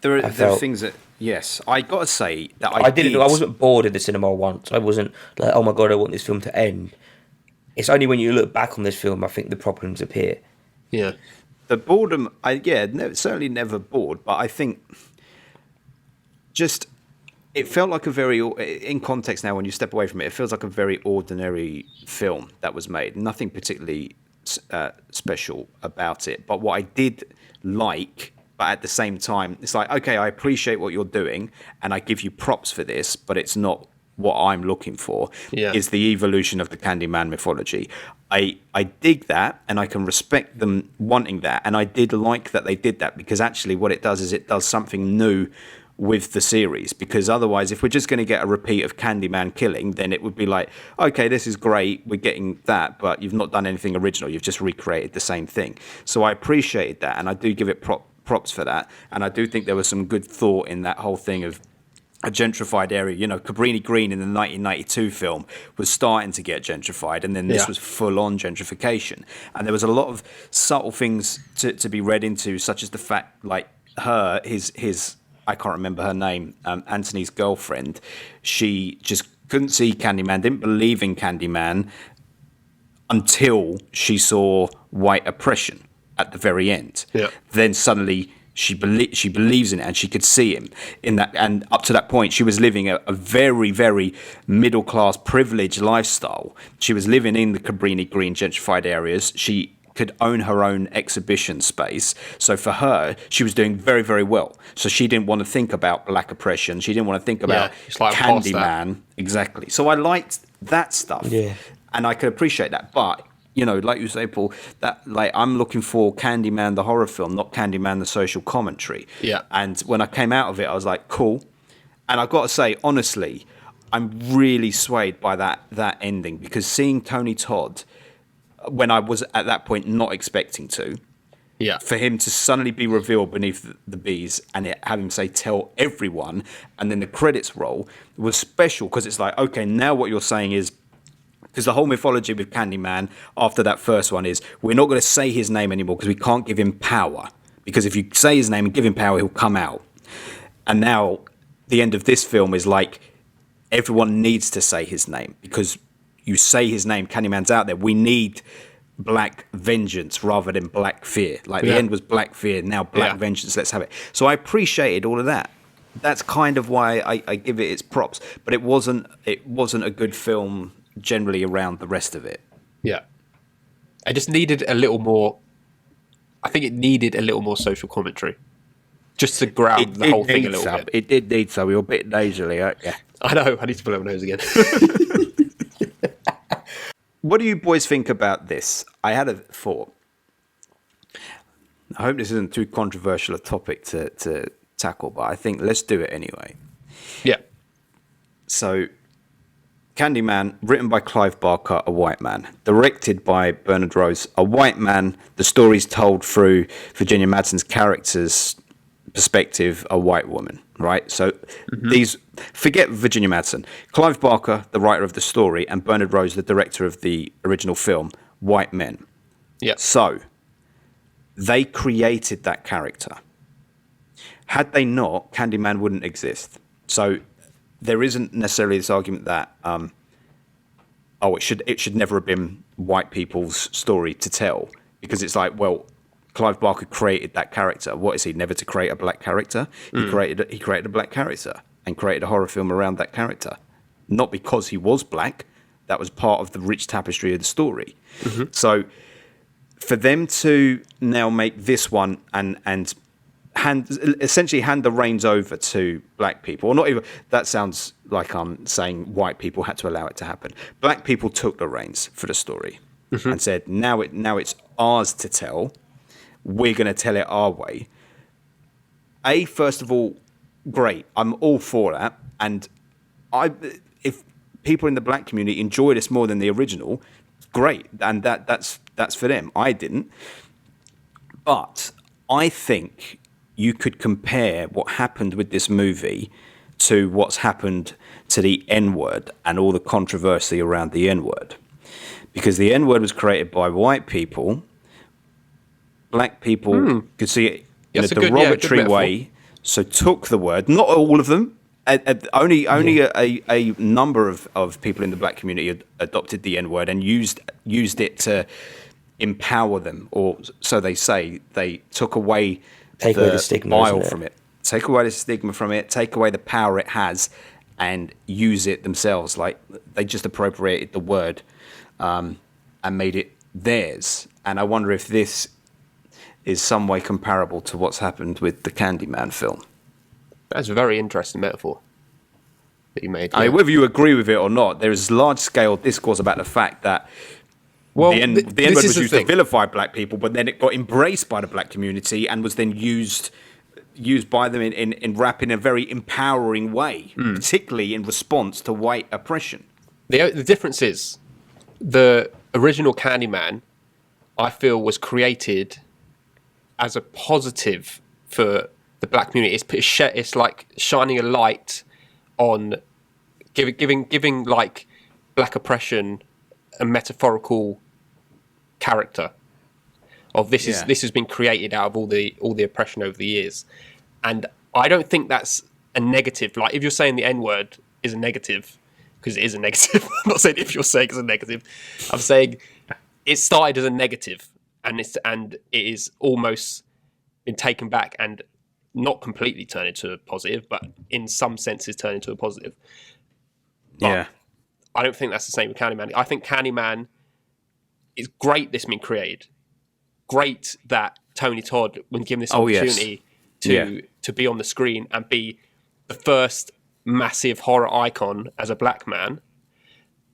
There are things that, yes, I got to say that I wasn't bored in the cinema once. I wasn't like, oh my god, I want this film to end. It's only when you look back on this film I think the problems appear. Yeah. The boredom, certainly never bored, but I think just it felt like a very, in context now when you step away from it, it feels like a very ordinary film that was made. Nothing particularly special about it. But what I did like, but at the same time, it's like, okay, I appreciate what you're doing and I give you props for this, but it's not what I'm looking for, is the evolution of the Candyman mythology. I dig that, and I can respect them wanting that, and I did like that they did that, because actually what it does is it does something new with the series, because otherwise if we're just going to get a repeat of Candyman killing, then it would be like, okay, this is great, we're getting that, but you've not done anything original, you've just recreated the same thing. So I appreciated that, and I do give it props for that, and I do think there was some good thought in that whole thing of a gentrified area. You know, Cabrini Green in the 1992 film was starting to get gentrified, and then this was full-on gentrification. And there was a lot of subtle things to be read into, such as the fact, like his I can't remember her name, Anthony's girlfriend, she just couldn't see Candyman, didn't believe in Candyman until she saw white oppression at the very end. Yeah. Then suddenly she believes in it, and she could see him in that. And up to that point, she was living a very, very middle class, privileged lifestyle. She was living in the Cabrini Green gentrified areas. She could own her own exhibition space. So for her, she was doing very, very well. So she didn't want to think about black oppression. She didn't want to think about Candyman. Exactly. So I liked that stuff. Yeah. And I could appreciate that. But you know, like you say, Paul, that like I'm looking for Candyman the horror film, not Candyman the social commentary. Yeah. And when I came out of it, I was like, cool. And I've got to say, honestly, I'm really swayed by that ending, because seeing Tony Todd, when I was at that point not expecting to, Yeah. For him to suddenly be revealed beneath the bees and have him say, tell everyone, and then the credits roll was special because it's like, okay, now what you're saying is, because the whole mythology with Candyman after that first one is, we're not going to say his name anymore because we can't give him power. Because if you say his name and give him power, he'll come out. And now the end of this film is like, everyone needs to say his name because you say his name, Candyman's out there. We need black vengeance rather than black fear. Like the end was black fear, now black vengeance. Let's have it. So I appreciated all of that. That's kind of why I give it its props. But it wasn't a good film generally around the rest of it. Yeah. I just needed a little more. I think it needed a little more social commentary, just to ground the whole thing a little bit. It did need some. You're a bit nasally, yeah. I know. I need to blow my nose again. What do you boys think about this? I had a thought. I hope this isn't too controversial a topic to tackle, but I think let's do it anyway. Yeah. So, Candyman, written by Clive Barker, a white man. Directed by Bernard Rose, a white man. The story's told through Virginia Madsen's character's perspective, a white woman, right? So forget Virginia Madsen. Clive Barker, the writer of the story, and Bernard Rose, the director of the original film, white men. Yeah. So, they created that character. Had they not, Candyman wouldn't exist. So, there isn't necessarily this argument that it should never have been white people's story to tell, because it's like, well, Clive Barker created that character. What is he, never to create a black character? He created a black character and created a horror film around that character, not because he was black. That was part of the rich tapestry of the story. So for them to now make this one and essentially hand the reins over to black people, or not even, that sounds like I'm saying white people had to allow it to happen. Black people took the reins for the story and said, now it's ours to tell. We're going to tell it our way. First of all, great. I'm all for that. And if people in the black community enjoy this more than the original, great. And that's for them. I didn't. But I think you could compare what happened with this movie to what's happened to the N-word and all the controversy around the N-word. Because the N-word was created by white people. Black people could see it in a derogatory way, so took the word. Not all of them. Only a number of people in the black community adopted the N-word and used it to empower them, or so they say. They took away the stigma from it. Take away the stigma from it. Take away the power it has, and use it themselves. Like they just appropriated the word and made it theirs. And I wonder if this is some way comparable to what's happened with the Candyman film. That's a very interesting metaphor that you made. I mean, whether you agree with it or not, there is large-scale discourse about the fact that the N-word was used to vilify black people, but then it got embraced by the black community and was then used by them in rap in a very empowering way, particularly in response to white oppression. The difference is the original Candyman, I feel, was created as a positive for the black community. It's like shining a light on giving like black oppression a metaphorical character of this has been created out of all the oppression over the years. And I don't think that's a negative. Like if you're saying the N-word is a negative, because it is a negative. I'm not saying if you're saying it's a negative. I'm saying it started as a negative and it is almost been taken back and not completely turned into a positive, but in some senses turned into a positive. But I don't think that's the same with Candyman. I think Candyman is great that's been created. Great that Tony Todd, when given this opportunity to be on the screen and be the first massive horror icon as a black man.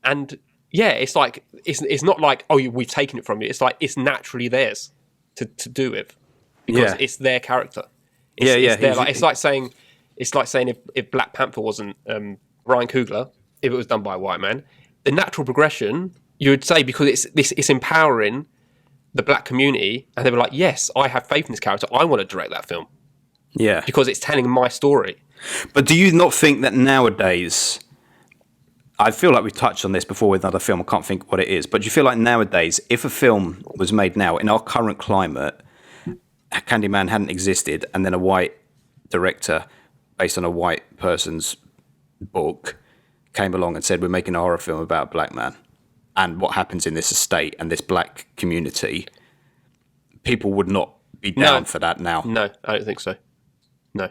And it's like it's not like, oh, we've taken it from you. It's like it's naturally theirs to do with. Because it's their character. It's like saying if Black Panther wasn't Ryan Coogler, if it was done by a white man, the natural progression you would say, because it's empowering the black community, and they were like, yes, I have faith in this character. I want to direct that film Yeah. because it's telling my story. But do you not think that nowadays, I feel like we've touched on this before with another film, I can't think what it is, but do you feel like nowadays, if a film was made now, in our current climate, Candyman hadn't existed, and then a white director, based on a white person's book, came along and said, we're making a horror film about a black man, and what happens in this estate and this black community, people would not be down for that now. No, I don't think so. No.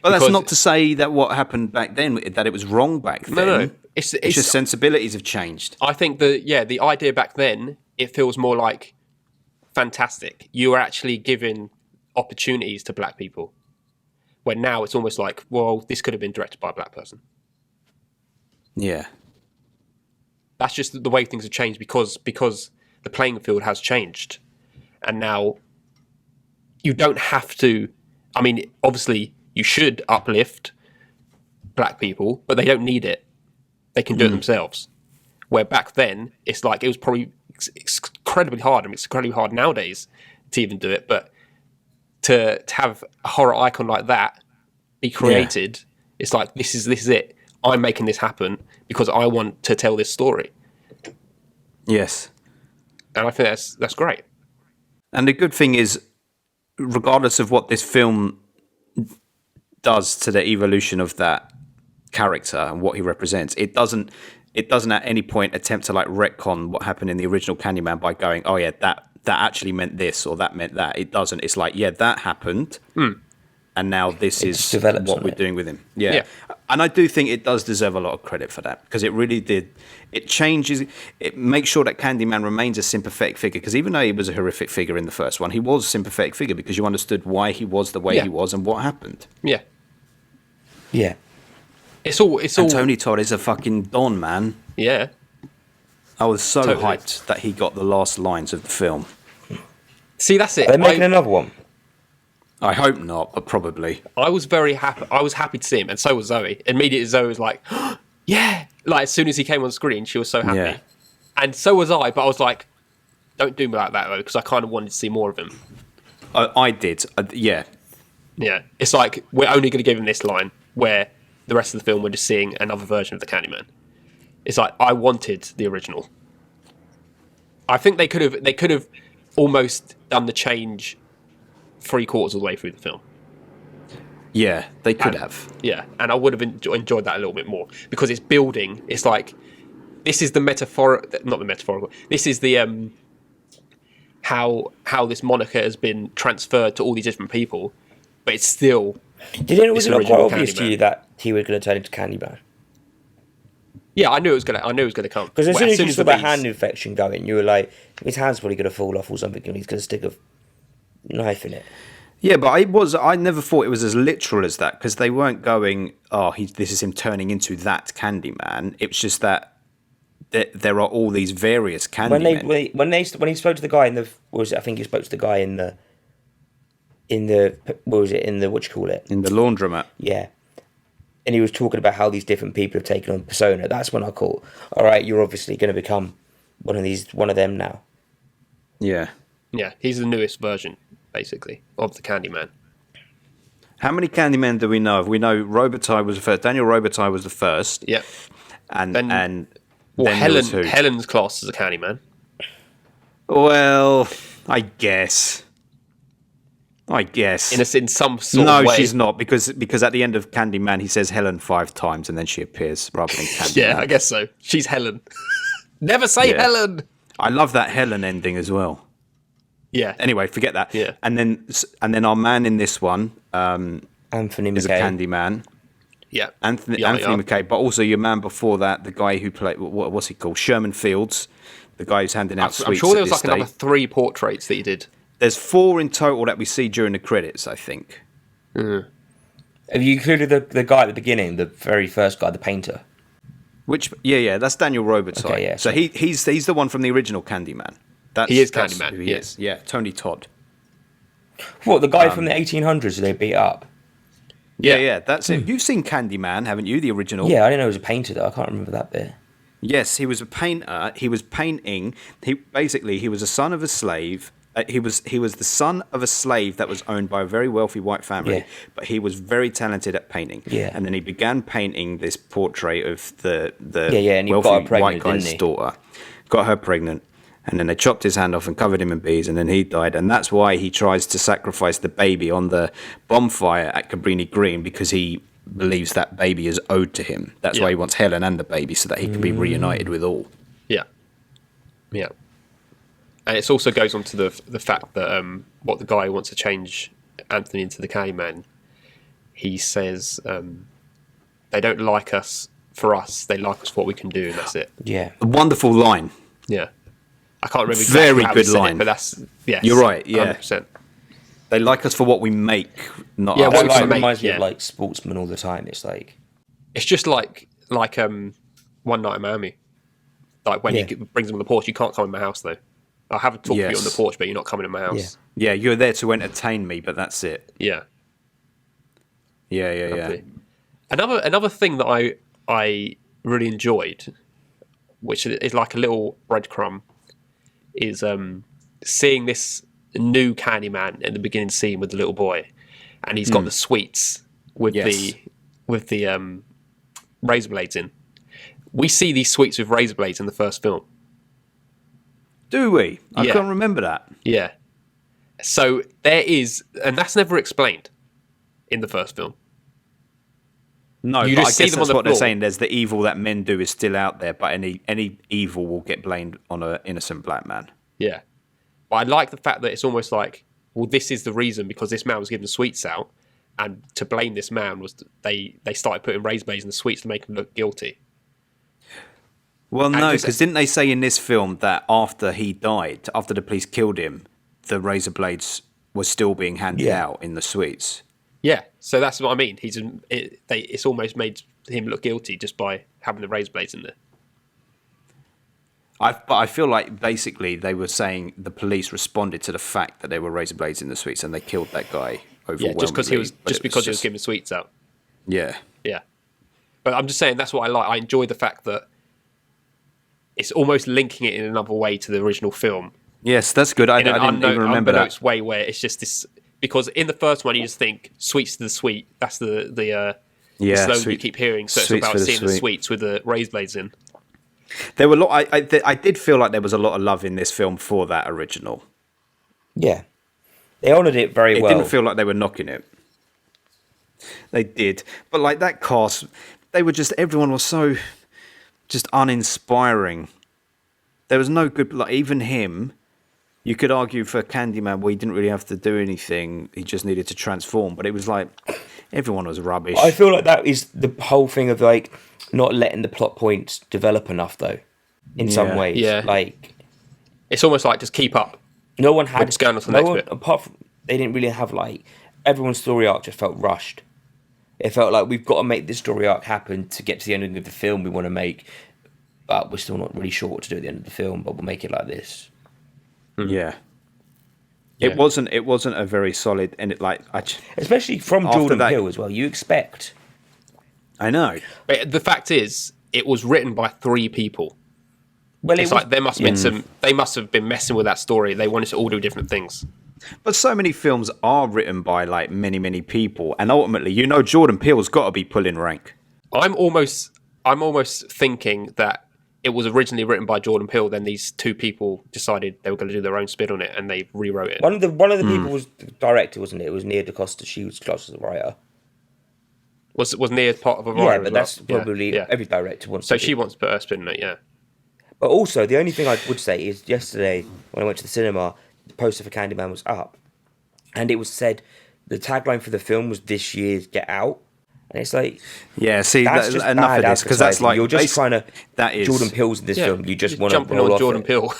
But that's Because- not to say that what happened back then, that it was wrong back then. No. It's just sensibilities have changed. I think the idea back then, it feels more like fantastic. You were actually giving opportunities to black people. When now it's almost like, well, this could have been directed by a black person. Yeah. That's just the way things have changed because the playing field has changed. And now you don't have to, I mean, obviously you should uplift black people, but they don't need it. They can do it themselves. Where back then, it's like, it was probably incredibly hard. I mean, it's incredibly hard nowadays to even do it, but to have a horror icon like that be created, it's like, this is it. I'm making this happen because I want to tell this story. Yes. And I think that's great. And the good thing is, regardless of what this film does to the evolution of that character and what he represents, it doesn't at any point attempt to like retcon what happened in the original Candyman by going, oh yeah, that actually meant this or that meant that. It doesn't. It's like, yeah, that happened. And now this is what we're doing with him. Yeah. And I do think it does deserve a lot of credit for that, because it really did. It changes, it makes sure that Candyman remains a sympathetic figure, because even though he was a horrific figure in the first one, he was a sympathetic figure because you understood why he was the way he was and what happened. Yeah. Yeah. It's all. And Tony Todd is a fucking Don, man. Yeah. I was so Totally. hyped that he got the last lines of the film. See, that's it. Are they making another one? I hope not, but probably. I was very happy. I was happy to see him, and so was Zoe. Immediately, Zoe was like, "Yeah!" Like as soon as he came on screen, she was so happy, Yeah. and so was I. But I was like, "Don't do me like that, though," because I kind of wanted to see more of him. I did. Yeah. Yeah, it's like we're only going to give him this line, where the rest of the film we're just seeing another version of the Candyman. It's like I wanted the original. I think they could have almost done the change 3/4 of the way through the film. Yeah, they could And- have. Yeah, and I would have enjoyed that a little bit more because it's building. It's like this is the not the metaphorical. This is the how this moniker has been transferred to all these different people, but it's still. Was it not quite original obvious to Candyman. you that he was going to turn into Candyman? Yeah, I knew it was gonna come. Because as soon as you saw the that bees- hand infection going, you were like, his hand's probably going to fall off or something, and he's going to stick a knife in it. Yeah, but I never thought it was as literal as that, because they weren't going, oh, this is him turning into that Candyman. It's just that there are all these various Candymen. When he spoke to the guy in the I think he spoke to the guy in the what you call it? In the laundromat. Yeah. And he was talking about how these different people have taken on persona. That's when I caught, all right, you're obviously going to become one of them now. Yeah. Yeah, he's the newest version, basically, of the Candyman. How many Candymen do we know of? We know Robitaille was the first. Daniel Robitaille was the first. Yeah. And Then- then Well, there was who? Helen's class as a Candyman. Well, I guess. In some sort No, of way. she's not, because at the end of Candyman he says Helen 5 times and then she appears rather than Candyman. Yeah, I guess so. She's Helen. Never say Yeah. Helen. I love that Helen ending as well. Yeah. Anyway, forget that. Yeah. And then our man in this one Anthony is a McKay. Candyman. Yeah. Anthony Yeah. McKay, but also your man before that, the guy who played, what's he called? Sherman Fields, the guy who's handing out I'm sweets. sure there at was this like another stage. 3 portraits that he did. There's 4 in total that we see during the credits, I think. Have you included the guy at the beginning, the very first guy, the painter? Which, yeah, that's Daniel Robitaille. Okay, yeah, so sorry. he's the one from the original Candyman. He is that's Candyman, who he yeah. is. Yeah, Tony Todd. What, the guy from the 1800s who they beat up? Yeah, that's it. You've seen Candyman, haven't you? The original. Yeah, I didn't know he was a painter though. I can't remember that bit. Yes, he was a painter. He was painting. He was a son of a slave. He was the son of a slave that was owned by a very wealthy white family, Yeah. but he was very talented at painting. Yeah. And then he began painting this portrait of the and he got wealthy her pregnant, white guy's didn't he? daughter. Got her pregnant, and then they chopped his hand off and covered him in bees, and then he died. And that's why he tries to sacrifice the baby on the bonfire at Cabrini Green, because he believes that baby is owed to him. That's why he wants Helen and the baby, so that he can be reunited with all. Yeah. Yeah. And it also goes on to the fact that what the guy who wants to change Anthony into the Candyman, he says they don't like us for us, they like us for what we can do, and that's it. Yeah. A wonderful line. Yeah. I can't remember Very exactly how good he said line. it, but that's, yes. You're right, yeah. 100%. They like us for what we make, not Yeah, us. what That we like, can make, reminds me yeah. of like sportsmen all the time. It's like, It's just like One Night in Miami. Like when Yeah. he brings them on the porch, you can't come in my house though. I have a talk to you on the Yes. porch, but you're not coming in my house. Yeah, you're there to entertain me, but that's it. Yeah. Yeah. Lovely. Another thing that I really enjoyed, which is like a little breadcrumb, is seeing this new Candyman in the beginning scene with the little boy, and he's got the sweets with Yes. the razor blades in. We see these sweets with razor blades in the first film. Do we? I Yeah. can't remember that. Yeah. So there is, and that's never explained in the first film. No, You but just I see guess them that's on the what they're floor. saying. There's the evil that men do is still out there, but any evil will get blamed on an innocent black man. Yeah. But I like the fact that it's almost like, well, this is the reason, because this man was given sweets out, and to blame this man was they started putting razor blades in the sweets to make him look guilty. Well, no, just- because didn't they say in this film that after he died, after the police killed him, the razor blades were still being handed Yeah. out in the sweets? Yeah, so that's what I mean. It's almost made him look guilty just by having the razor blades in there. But I feel like basically they were saying the police responded to the fact that there were razor blades in the sweets and they killed that guy Yeah, overwhelmingly. just because he was but it just giving sweets out. Yeah. Yeah, but I'm just saying that's what I like. I enjoy the fact that it's almost linking it in another way to the original film. Yes, that's good. I In an didn't even remember that. unbeknownst way where it's just this, because in the first one you just think sweets to the sweet. That's the slogan you sweet- keep hearing. So it's sweets about for the seeing the sweet. sweets with the razor blades in. There were a lot. I did feel like there was a lot of love in this film for that original. yeah, they honoured it very It well. didn't feel like they were knocking it. They did, but like that cast, they were just everyone was so just uninspiring. There was no good. Like even him, you could argue for Candyman, where he didn't really have to do anything. He just needed to transform. But it was like everyone was rubbish. I feel like that is the whole thing of like not letting the plot points develop enough, though. In some Yeah. ways, Yeah. like It's almost like just keep up. no one had What's going on to the no next one, bit? apart from they didn't really have like everyone's story arc just felt rushed. It felt like we've got to make this story arc happen to get to the ending of the film we want to make, but we're still not really sure what to do at the end of the film. But we'll make it like this. Yeah. Yeah. It wasn't a very solid, and it like Especially from After Jordan that- Peele as well. You expect. I know. But the fact is, it was written by 3 people. Well, It's like there must have been they must have been messing with that story. They wanted to all do different things. But so many films are written by like many people, and ultimately, Jordan Peele's got to be pulling rank. I'm almost thinking that it was originally written by Jordan Peele. Then these 2 people decided they were going to do their own spin on it, and they rewrote it. one of the people was the director, wasn't it? It was Nia DaCosta. She was classed as a writer. Was Nia part of a writer? Yeah, as but well? that's probably Yeah. every director wants. So to she do. wants to put her spin on it. Yeah. But also, the only thing I would say is yesterday when I went to the cinema, the poster for Candyman was up, and it was said the tagline for the film was "This year's Get Out," and it's like Yeah, see, that's just enough bad of this because that's advertising. like you're just trying to. that is Jordan Peele's in this Yeah. film. You just Just want to jumping roll on off Jordan it. Peele.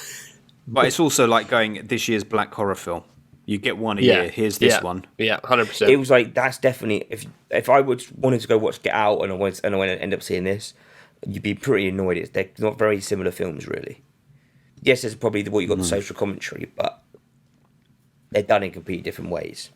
But it's also like going this year's black horror film. You get one a year. Here's this one. Yeah, 100%. It was like that's definitely if I wanted to go watch Get Out and I went to end up seeing this, you'd be pretty annoyed. They're not very similar films, really. Yes, there's probably what you got the social commentary, but they're done in completely different ways.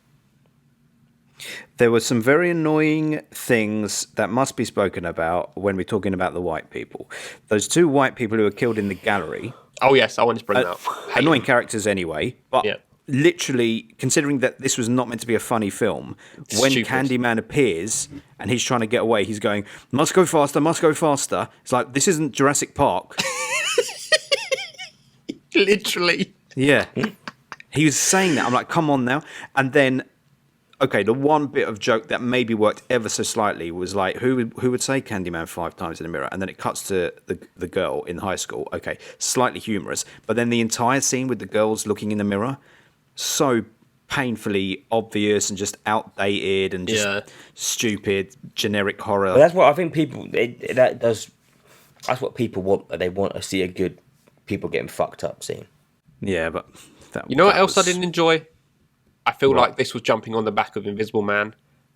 There were some very annoying things that must be spoken about when we're talking about the white people. Those 2 white people who were killed in the gallery. Oh yes, I wanted to bring that up. Hate Annoying them. characters anyway, but Yeah. literally, considering that this was not meant to be a funny film, when Stupid. Candyman appears and he's trying to get away, he's going, must go faster, must go faster. It's like, this isn't Jurassic Park. Literally. Yeah. He was saying that. I'm like, come on now. And then, okay, the one bit of joke that maybe worked ever so slightly was like, who would say Candyman 5 times in a mirror? And then it cuts to the girl in high school. Okay, slightly humorous. But then the entire scene with the girls looking in the mirror, so painfully obvious and just outdated and just stupid, generic horror. But that's what I think people, that's what people want. They want to see a good people getting fucked up scene. Yeah, but... You know what else I didn't enjoy? I feel like this was jumping on the back of Invisible Man.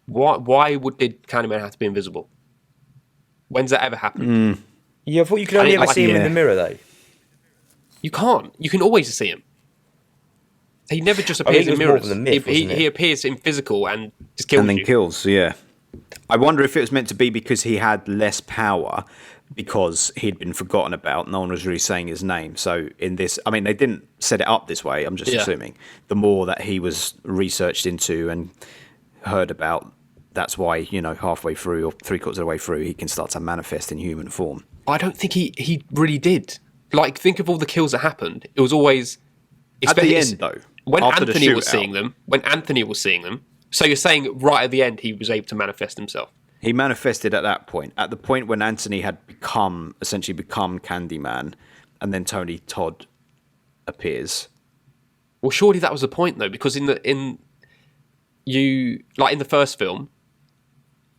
Why did Candyman have to be invisible? When's that ever happened? Yeah, I thought you could only ever see him in the mirror, though. You can't. You can always see him. He never just I think appears it in was more mirrors. of a myth, wasn't it? He appears in physical and just kills And then you. kills, yeah. I wonder if it was meant to be because he had less power because he'd been forgotten about. No one was really saying his name. So in this, I mean, they didn't set it up this way. I'm just assuming. The more that he was researched into and heard about, that's why, halfway through or 3/4 of the way through, he can start to manifest in human form. I don't think he really did. Like, think of all the kills that happened. It was always... At the end, though. When after the Anthony was shootout. seeing them, so you're saying right at the end he was able to manifest himself? He manifested at that point. At the point when Anthony had essentially become Candyman, and then Tony Todd appears. Well, surely that was the point, though, because in the first film,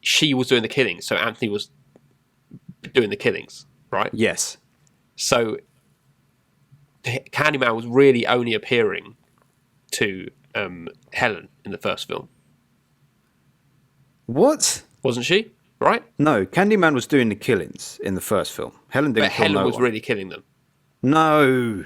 she was doing the killings, so Anthony was doing the killings, right? Yes. So Candyman was really only appearing to Helen in the first film. What? Wasn't she? Right? No, Candyman was doing the killings in the first film. Helen didn't But kill Helen no was one. really killing them. No.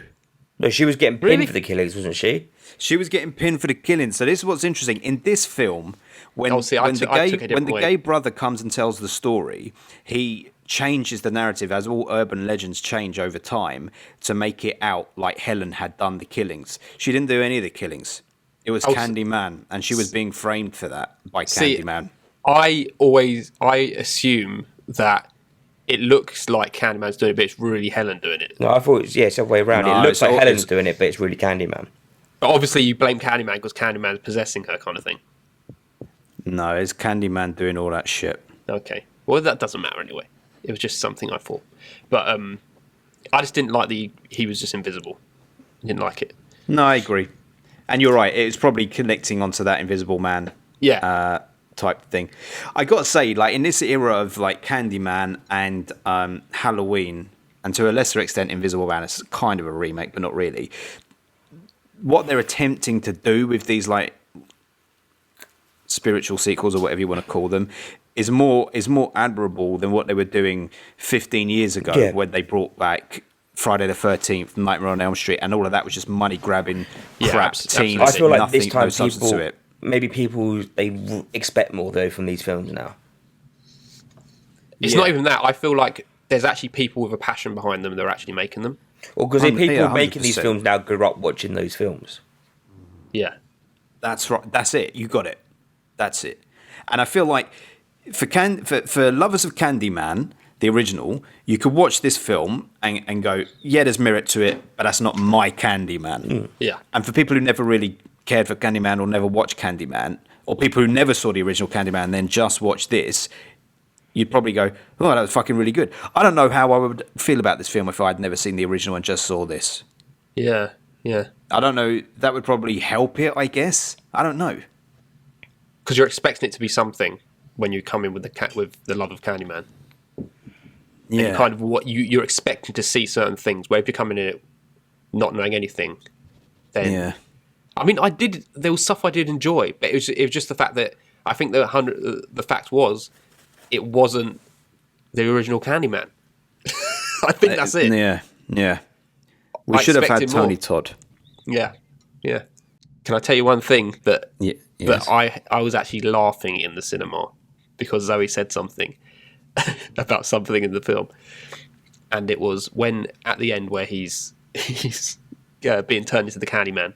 No, she was getting pinned Really? for the killings, wasn't she? She was getting pinned for the killing. So this is what's interesting. In this film, when, Oh, see, I took a when different the way. gay brother comes and tells the story, he changes the narrative, as all urban legends change over time, to make it out like Helen had done the killings. She didn't do any of the killings. It was Oh, Candyman, and she was being framed for that by See, Candyman. I assume that it looks like Candyman's doing it, but it's really Helen doing it. No, I thought it's the other way around. No, It looks it's like all- Helen's it's- doing it, but it's really Candyman. But obviously you blame Candyman because Candyman's possessing her kind of thing. No, it's Candyman doing all that shit. Okay. Well, that doesn't matter anyway. It was just something I thought. But I just didn't like he was just invisible. Didn't like it. No, I agree. And you're right. It's probably connecting onto that Invisible Man Yeah. type thing. I got to say, like, in this era of, like, Candyman and Halloween, and to a lesser extent Invisible Man, it's kind of a remake, but not really. What they're attempting to do with these, like, spiritual sequels or whatever you want to call them is more admirable than what they were doing 15 years ago when they brought back Friday the 13th, Nightmare on Elm Street, and all of that was just money grabbing Yeah, crap absolutely. teams. I feel like nothing, this time no substance to it. people expect more though from these films now. It's not even that. I feel like there's actually people with a passion behind them that are actually making them. Well, because people yeah, making these 100%. films now grew up watching those films. Yeah. That's right. That's it. You got it. That's it. And I feel like for lovers of Candyman, the original, you could watch this film and go, yeah, there's merit to it, but that's not my Candyman. Yeah. And for people who never really cared for Candyman or never watched Candyman, or people who never saw the original Candyman and then just watched this, you'd probably go, oh, that was fucking really good. I don't know how I would feel about this film if I'd never seen the original and just saw this. Yeah. Yeah. I don't know. That would probably help it, I guess. I don't know. Because you're expecting it to be something when you come in with the love of Candyman. Yeah. And kind of what you're expecting to see certain things. Where if you're coming in it not knowing anything, then Yeah. I mean, there was stuff I did enjoy, but it was just the fact that I think the fact was it wasn't the original Candyman. I think that's it. Yeah. Yeah. We I should have had expected more. Tony Todd. Yeah, yeah. Can I tell you one thing that Yeah. But I was actually laughing in the cinema because Zoe said something about something in the film, and it was when at the end where he's being turned into the Candyman.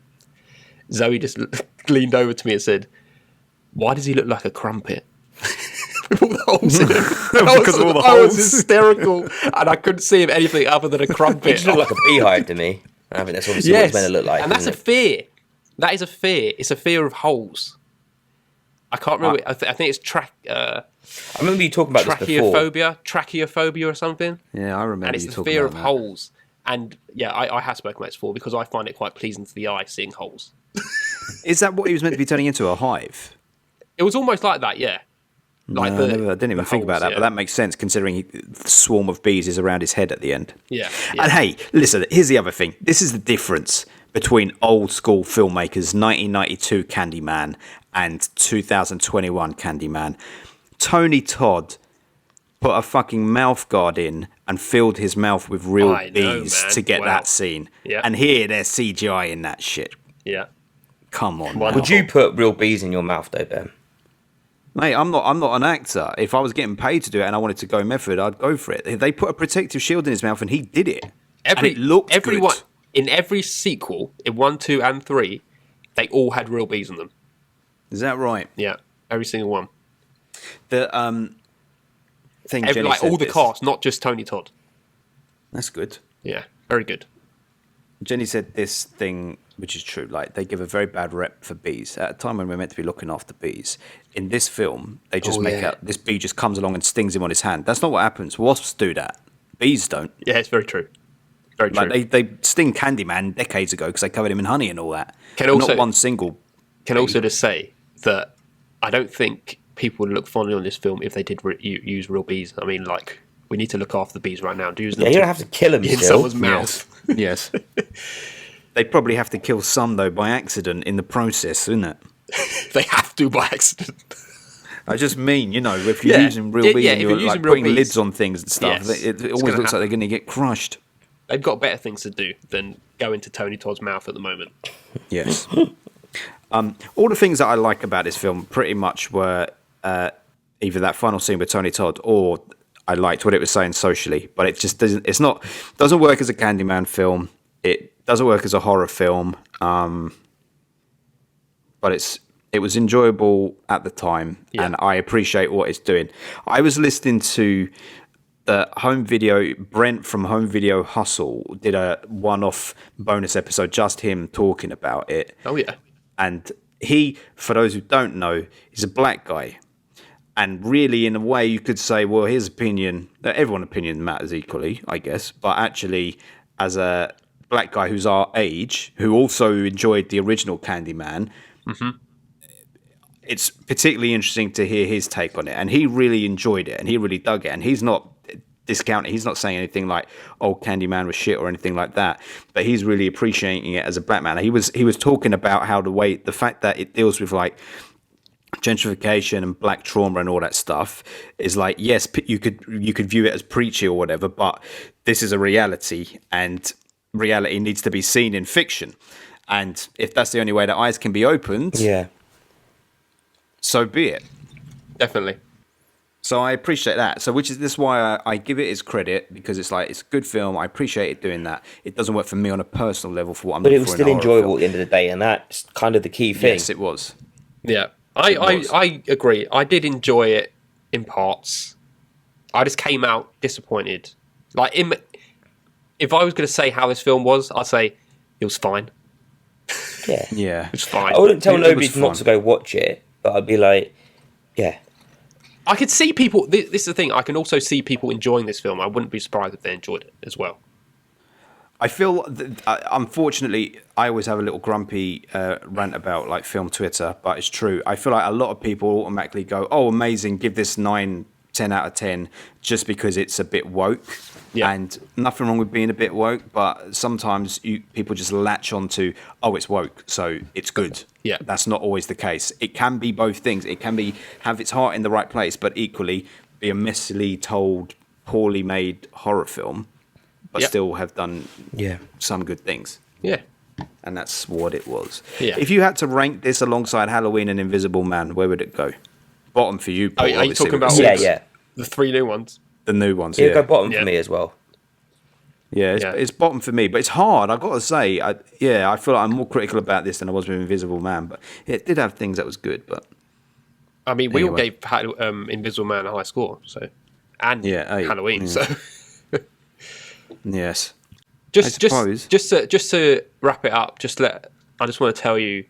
Zoe just leaned over to me and said, "Why does he look like a crumpet?" With all the holes in him. Because of all the I was holes. hysterical, and I couldn't see him anything other than a It crumpet. just looked like a beehive to me. I think that's obviously what it's meant to look like. and that's a isn't it? fear. That is a fear. It's a fear of holes. I can't remember. I think it's I remember you talking about this before. trachyophobia or something. Yeah, I remember And it's you the talking fear about of that. holes. And yeah, I have spoken about this before because I find it quite pleasing to the eye seeing holes. Is that what he was meant to be turning into, a hive? It was almost like that, yeah. Like No, I didn't even think about that, yeah. but that makes sense considering the swarm of bees is around his head at the end. Yeah. And hey, listen, here's the other thing. This is the difference between old school filmmakers, 1992 Candyman and 2021 Candyman. Tony Todd put a fucking mouth guard in and filled his mouth with real I know, bees man. to get Wow. that scene. Yeah. And here they're CGI in that shit. Yeah. Come on, Why man. Would you put real bees in your mouth though, Ben? Mate, I'm not an actor. If I was getting paid to do it and I wanted to go method, I'd go for it. They put a protective shield in his mouth and he did it. And it looked everyone good. in every sequel, in 1, 2, and 3, they all had real bees in them. Is that right? Yeah. Every single one. The thing Jenny Like said all the this. cast, not just Tony Todd. That's good. Yeah. Very good. Jenny said this thing, which is true. Like they give a very bad rep for bees at a time when we're meant to be looking after bees. In this film, they just make out this bee just comes along and stings him on his hand. That's not what happens. Wasps do that. Bees don't. Yeah, it's very true. Very true. Like they sting Candyman decades ago because they covered him in honey and all that. Can also- not one single. Can also just say that I don't think people would look fondly on this film if they did use real bees. I mean, like, we need to look after the bees right now. Do use them Yeah, you don't have to kill them in still. someone's mouth. Yes. They probably have to kill some though by accident in the process, isn't it? They have to by accident. I just mean, if you're Yeah. using real Yeah, bees yeah, and if you're you're like using real putting bees. lids on things and stuff, Yes, it it's always gonna looks like they're happen. going to get crushed. They've got better things to do than go into Tony Todd's mouth at the moment. Yes. All the things that I like about this film pretty much were either that final scene with Tony Todd or I liked what it was saying socially, but it just doesn't work as a Candyman film. It doesn't work as a horror film. But it was enjoyable at the time, and I appreciate what it's doing. I was listening to the home video. Brent from Home Video Hustle did a one-off bonus episode, just him talking about it. Oh, yeah. And he, for those who don't know, is a black guy. And really, in a way, you could say, well, his opinion, everyone's opinion matters equally, I guess. But actually, as a black guy who's our age, who also enjoyed the original Candyman, it's particularly interesting to hear his take on it. And he really enjoyed it, and he really dug it. And he's not discounting, he's not saying anything like, oh, Candyman was shit or anything like that. But he's really appreciating it as a black man. He was talking about how the fact that it deals with like gentrification and black trauma and all that stuff is like, yes, you could view it as preachy or whatever, but this is a reality, and reality needs to be seen in fiction. And if that's the only way that eyes can be opened, Yeah. so be it. Definitely. So I appreciate that. So this is why I give it its credit, because it's like, it's a good film. I appreciate it doing that. It doesn't work for me on a personal level for what I'm But looking it was for still in a horror enjoyable film. at the end of the day, and that's kind of the key thing. Yes, it was. Yeah. was. I agree. I did enjoy it in parts. I just came out disappointed. Like, if I was going to say how this film was, I'd say it was fine. Yeah. Yeah. It's fine. I wouldn't tell It nobody was not fun. to go watch it, but I'd be like, yeah. I could see people. This is the thing. I can also see people enjoying this film. I wouldn't be surprised if they enjoyed it as well. I feel that, unfortunately, I always have a little grumpy rant about like film Twitter, but it's true. I feel like a lot of people automatically go, "Oh, amazing! Give this 9, 10 out of 10," just because it's a bit woke. Yeah. And nothing wrong with being a bit woke, but sometimes people just latch onto, "Oh, it's woke, so it's good." Yeah. That's not always the case. It can be both things. It can be have its heart in the right place, but equally be a messily told, poorly made horror film, but Yep. still have done Yeah. some good things. Yeah. And that's what it was. Yeah. If you had to rank this alongside Halloween and Invisible Man, where would it go? Bottom for you, Paul. Are you obviously, talking with about the Yeah, the 3 new ones? the new ones? It'll Yeah, go bottom Yeah. for me as well. yeah, it's bottom for me, but it's hard. I got to say, I feel like I'm more critical about this than I was with Invisible Man, but it did have things that was good. But I mean, we all Anyway. gave Invisible Man a high score, so and Halloween. yeah. So yes, just suppose. just to wrap it up, I just want to tell you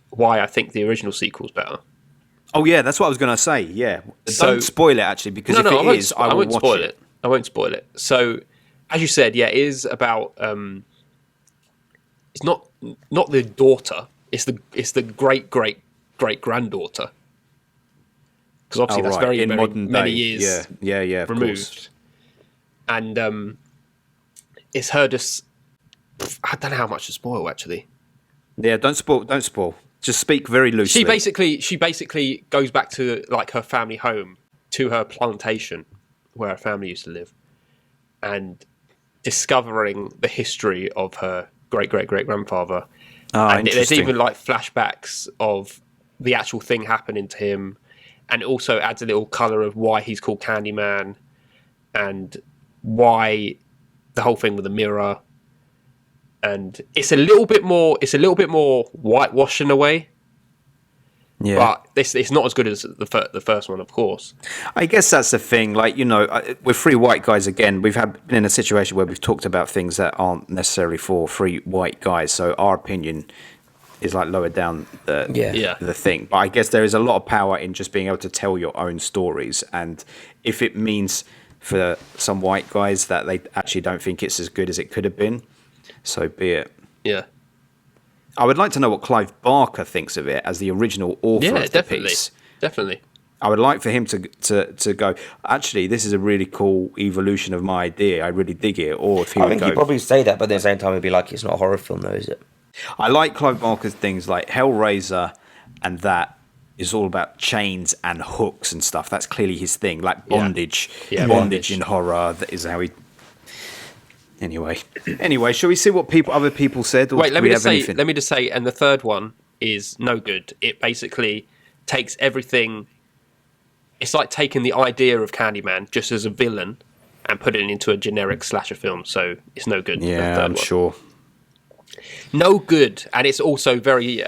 why I think the original sequel's better. Oh yeah, that's what I was going to say. Yeah, So- don't spoil it actually, because if I it won't, is, I I will won't watch spoil it. I won't spoil it. So, as you said, yeah, it is about. It's not the daughter. It's the great granddaughter. Because obviously Oh, that's right, very in very modern many day. years Yeah, of course. removed, and it's her just. I don't know how much to spoil actually. Yeah, don't spoil. Just speak very loosely. She basically goes back to like her family home, to her plantation where her family used to live, and discovering the history of her great grandfather. And there's interesting. even like flashbacks of the actual thing happening to him, and it also adds a little color of why he's called Candyman, and why the whole thing with the mirror. And it's a little bit more whitewashed in a way, Yeah. but it's not as good as the first one, of course. I guess that's the thing. Like, we're three white guys again. We've been in a situation where we've talked about things that aren't necessarily for three white guys. So our opinion is like lower down the thing. But I guess there is a lot of power in just being able to tell your own stories. And if it means for some white guys that they actually don't think it's as good as it could have been, so be it. Yeah. I would like to know what Clive Barker thinks of it as the original author of the piece. Definitely. I would like for him to go, actually, this is a really cool evolution of my idea. I really dig it. Or if he I would think go, he'd probably say that, but at the same time, he'd be like, it's not a horror film, though, is it? I like Clive Barker's things like Hellraiser, and that is all about chains and hooks and stuff. That's clearly his thing, like bondage. Yeah, bondage bondage. in horror. That is how he. Anyway, shall we see what other people said? Or Wait, do let we me have anything? just say, and the third one is no good. It basically takes everything. It's like taking the idea of Candyman just as a villain and putting it into a generic slasher film. So it's no good. the Yeah, third I'm one. sure. No good, and it's also very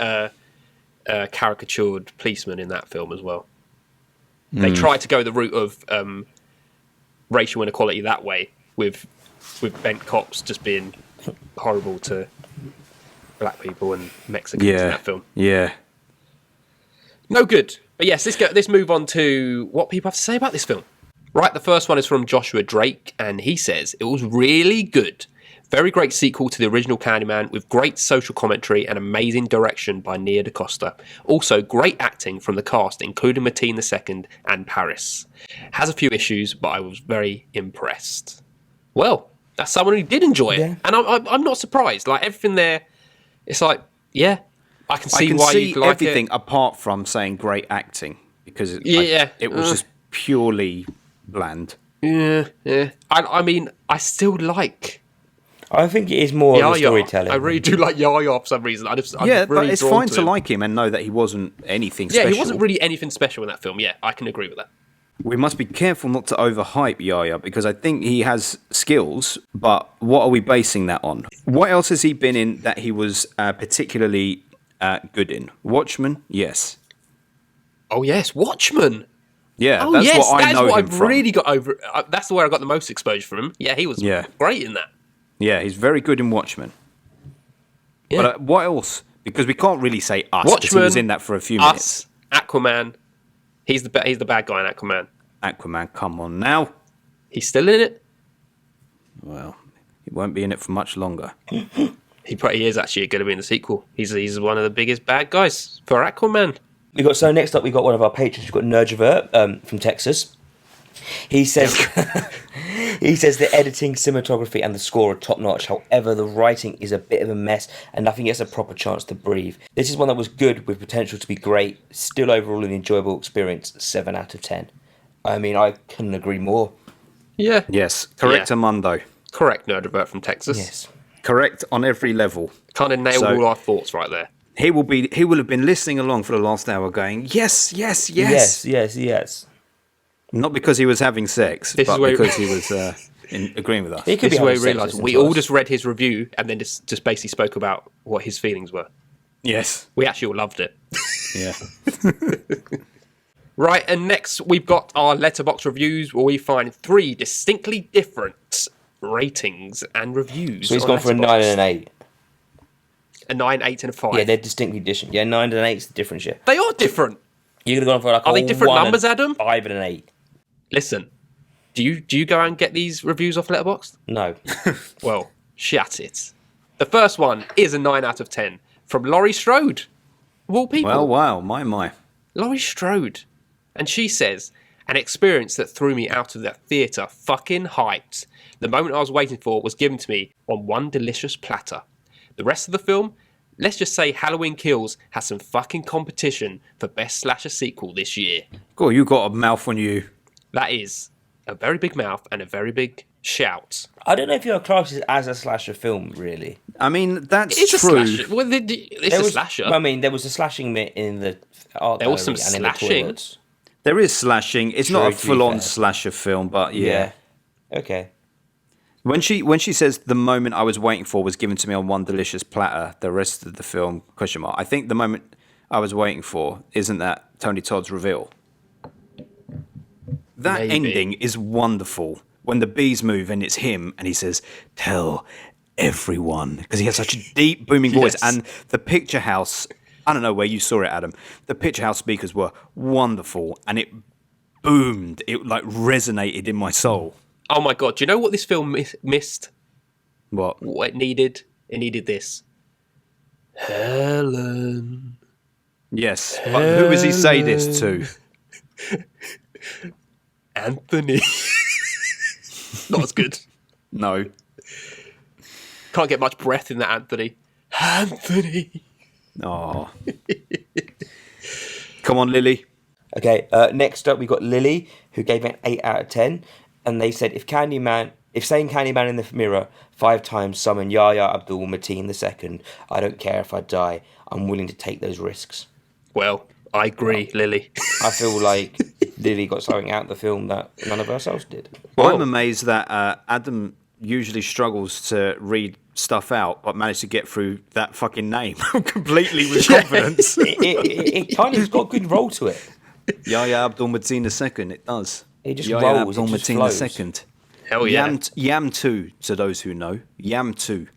caricatured policeman in that film as well. They try to go the route of racial inequality that way with bent cops just being horrible to black people and Mexicans in that film. Yeah. No good. But yes, let's move on to what people have to say about this film. Right, the first one is from Joshua Drake, and he says, it was really good. Very great sequel to the original Candyman with great social commentary and amazing direction by Nia DaCosta. Also, great acting from the cast, including Mateen II and Paris. Has a few issues, but I was very impressed. Well, that's someone who did enjoy it. Yeah. And I'm not surprised. Like, everything there, it's like, yeah, I can see why you like everything it. apart from saying great acting, because it was just purely bland. Yeah. I mean, I still like I think it is more of a Yaya. storytelling. I really do like Yaya for some reason. I'm Yeah, really but it's drawn fine to him. like him and know that he wasn't anything Yeah, special. he wasn't really anything special in that film. Yeah, I can agree with that. We must be careful not to overhype Yaya, because I think he has skills, but what are we basing that on? What else has he been in that he was particularly good in? Watchmen? Yes. Oh yes, Watchmen. Yeah, Oh that's yes, what I that's know what him I've from. really got over. That's where I got the most exposure from him. Yeah, he was great in that. Yeah, he's very good in Watchmen. Yeah. But what else? Because we can't really say us, because he Watchmen, was in that for a few minutes. Us, Aquaman. He's the bad guy in Aquaman. Aquaman, come on now. He's still in it. Well, he won't be in it for much longer. He is actually going to be in the sequel. He's one of the biggest bad guys for Aquaman. Next up we got one of our patrons. We've got Nerdjavert from Texas. He says he says the editing, cinematography, and the score are top notch. However, the writing is a bit of a mess, and nothing gets a proper chance to breathe. This is one that was good with potential to be great. Still, overall, an enjoyable experience. 7 out of 10. I mean, I couldn't agree more. Yeah. Yes, correct, Yeah. Amundo. Correct, Nerdavert from Texas. Yes. Correct on every level. Kind of nailed So- all our thoughts right there. He will have been listening along for the last hour going, yes, yes, yes. Yes. Not because he was having sex, This is but where- because he was agreeing with us. He could This be is where having we sex realised listening we to all us. just read his review and then just basically spoke about what his feelings were. Yes. We actually all loved it. Yeah. Right, and next we've got our letterbox reviews where we find 3 distinctly different ratings and reviews. So he's on gone for a 9 Letterboxd. and an 8. A 9, 8, and a 5. Yeah, they're distinctly different. Yeah, 9 and an 8's the difference, yeah. They are different. You're going to go for like Are a they different 1 numbers, and Adam? 5 and an 8. Listen, do you go out and get these reviews off Letterboxd? No. Well, shut it. The first one is a 9 out of 10 from Laurie Strode. Of all people. Well, wow, my. Laurie Strode. And she says, an experience that threw me out of that theatre fucking hyped. The moment I was waiting for was given to me on one delicious platter. The rest of the film, let's just say Halloween Kills has some fucking competition for best slasher sequel this year. God, you got a mouth on you. That is a very big mouth and a very big shout. I don't know if your class is as a slasher film, really. I mean, that's It's true. a slasher. Well, it's There a was, slasher. I mean, there was a slashing bit in the art There was some gallery and in the slashing. toilets. There is slashing. It's not a True, to be full-on fair. slasher film, but yeah. Okay. When she says the moment I was waiting for was given to me on one delicious platter, the rest of the film, question mark. I think the moment I was waiting for, isn't that Tony Todd's reveal? That Maybe. ending is wonderful. When the bees move and it's him and he says, tell everyone. Because he has such a deep, booming voice. Yes. And the picture house, I don't know where you saw it, Adam. The picture house speakers were wonderful and it boomed. It like resonated in my soul. Oh my god, do you know what this film missed? What? What it needed? It needed this. Helen. Yes. But who does he say this to? Anthony. Not as good. No. Can't get much breath in that Anthony. Anthony. Oh. Come on, Lily. Okay, next up we got Lily, who gave it an 8 out of 10. And they said, if saying Candyman in the mirror 5 times summon Yahya Abdul Mateen II, I don't care if I die. I'm willing to take those risks. Well, I agree, Lily. I feel like Lily got something out of the film that none of us else did. I'm amazed that Adam usually struggles to read stuff out, but managed to get through that fucking name completely with confidence. It kind of got a good roll to it. Yahya Abdul Mateen II, it does. It just Yahya rolls, it Abdul just Mateen flows. II. Hell yeah. Yam 2, to those who know. Yam 2.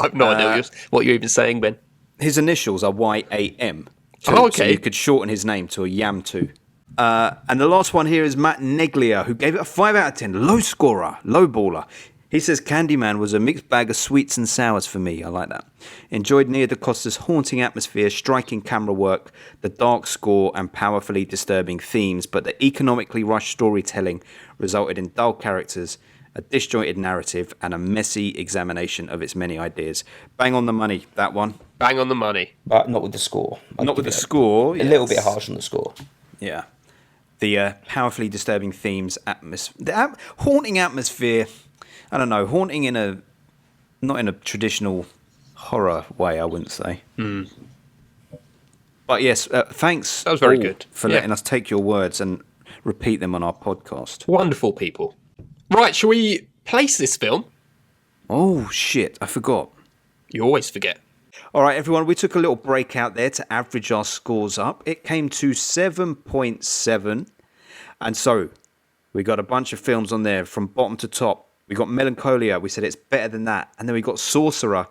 I've no idea what you're even saying, Ben. His initials are YAM. Oh, okay. So you could shorten his name to a Yam 2. And the last one here is Matt Neglia, who gave it a 5 out of 10. Low scorer, low baller. He says Candyman was a mixed bag of sweets and sours for me. I like that. Enjoyed Nia DaCosta's haunting atmosphere, striking camera work, the dark score, and powerfully disturbing themes, but the economically rushed storytelling resulted in dull characters, a disjointed narrative, and a messy examination of its many ideas. Bang on the money, that one. Bang on the money. But not with the score. I'd Not with give the it score. A little bit harsh on the score. Yeah. The powerfully disturbing themes, the haunting atmosphere. I don't know, haunting not in a traditional horror way, I wouldn't say. But yes, thanks. That was very all good. for Yeah. letting us take your words and repeat them on our podcast. Wonderful people. Right, shall we place this film? Oh shit, I forgot. You always forget. All right, everyone, we took a little break out there to average our scores up. It came to 7.7. And so we got a bunch of films on there from bottom to top. We got Melancholia. We said it's better than that. And then we got Sorcerer.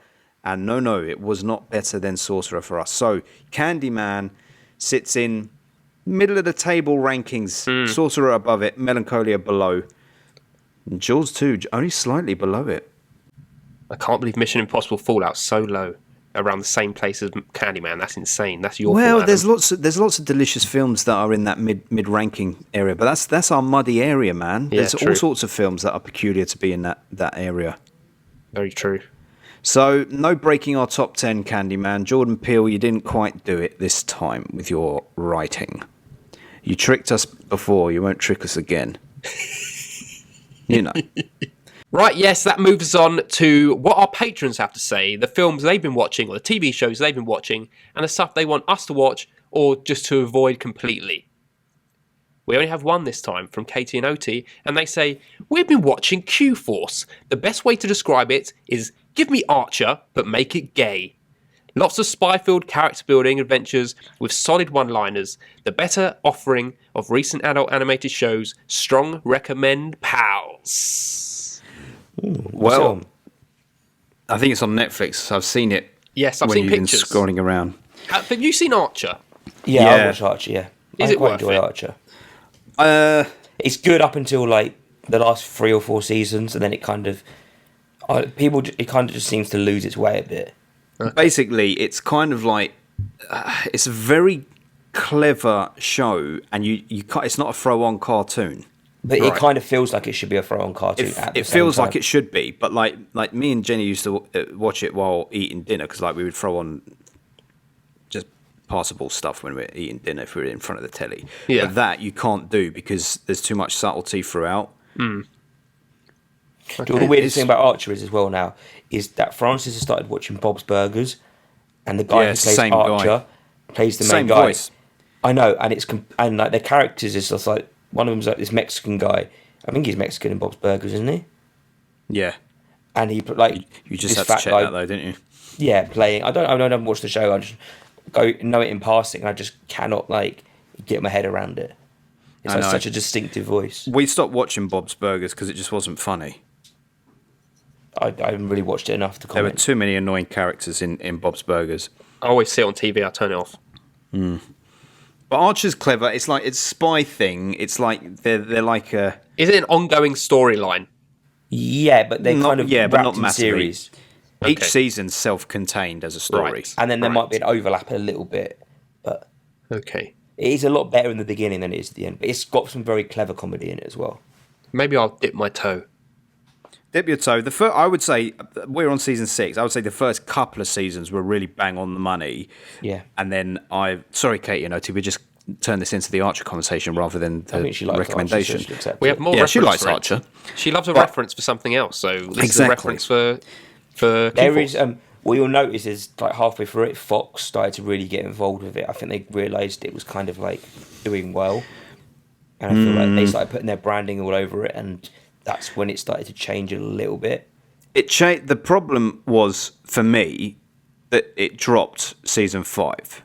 And no, it was not better than Sorcerer for us. So Candyman sits in middle of the table rankings. Sorcerer above it, Melancholia below. And Jaws 2 only slightly below it. I can't believe Mission Impossible Fallout's so low. Around the same place as Candyman. That's insane. That's your Well, fault, there's Adam. lots of delicious films that are in that mid ranking area, but that's our muddy area, man. Yeah, There's true. all sorts of films that are peculiar to be in that area. Very true. So no breaking our top 10, Candyman. Jordan Peele, you didn't quite do it this time with your writing. You tricked us before, you won't trick us again. You know. Right, yes, that moves us on to what our patrons have to say, the films they've been watching, or the TV shows they've been watching, and the stuff they want us to watch, or just to avoid completely. We only have one this time, from Katie and Oti, and they say, we've been watching Q-Force. The best way to describe it is, give me Archer, but make it gay. Lots of spy-filled character-building adventures with solid one-liners. The better offering of recent adult animated shows. Strong recommend, pals. Well, I think it's on Netflix. I've seen it. Yes, I've when seen you've pictures. been scrolling around. Have you seen Archer? Yeah, Yeah. I watched Archer. Yeah, Is I it quite worth enjoy it? Archer. Uh, It's good up until like the last 3 or 4 seasons, and then it kind of just seems to lose its way a bit. basically, it's kind of like it's a very clever show, and you can't, it's not a throw-on cartoon. But Right. it kind of feels like it should be a throw-on cartoon. at the It same feels time. like it should be, but like me and Jenny used to watch it while eating dinner because like we would throw on just passable stuff when we're eating dinner if we're in front of the telly. Yeah. But that you can't do because there's too much subtlety throughout. The weirdest thing about Archer is as well now is that Francis has started watching Bob's Burgers, and the guy Yeah, who it's the plays same guy. Archer plays the Same main guy. voice. I know, and and like their characters is just like one of them's like this Mexican guy. I think he's Mexican in Bob's Burgers, isn't he? Yeah. And he like You just this had to fat check guy, that though, didn't you? yeah, playing. I don't watch the show. I just know it in passing, and I just cannot like get my head around it. It's I like know. such a distinctive voice. We stopped watching Bob's Burgers because it just wasn't funny. I haven't really watched it enough to There were comment. too many annoying characters in Bob's Burgers. I always see it on TV, I turn it off. But Archer's clever. It's like it's spy thing. It's like they're like a Is it an ongoing storyline? Yeah, but they Not- kind of yeah, but wrapped not in massively. series. each Okay. season's self-contained as a story. Right. And then there Right. might be an overlap a little bit, but Okay. it is a lot better in the beginning than it is at the end. But it's got some very clever comedy in it as well. Maybe I'll dip my toe. Dip your toe. I would say we're on season 6. I would say the first couple of seasons were really bang on the money. Yeah. And then sorry, Katie and Oti, we just turned this into the Archer conversation rather than I the think she likes recommendation. Archer, so she'll accept We it. have more Yeah, reference she likes for it. Archer. She loves a But- reference for something else, so this is a Exactly. reference for There Q-Force. is what you'll notice is like halfway through it, Fox started to really get involved with it. I think they realised it was kind of like doing well, and I feel like they started putting their branding all over it, and that's when it started to change a little bit. The problem was for me that it dropped season 5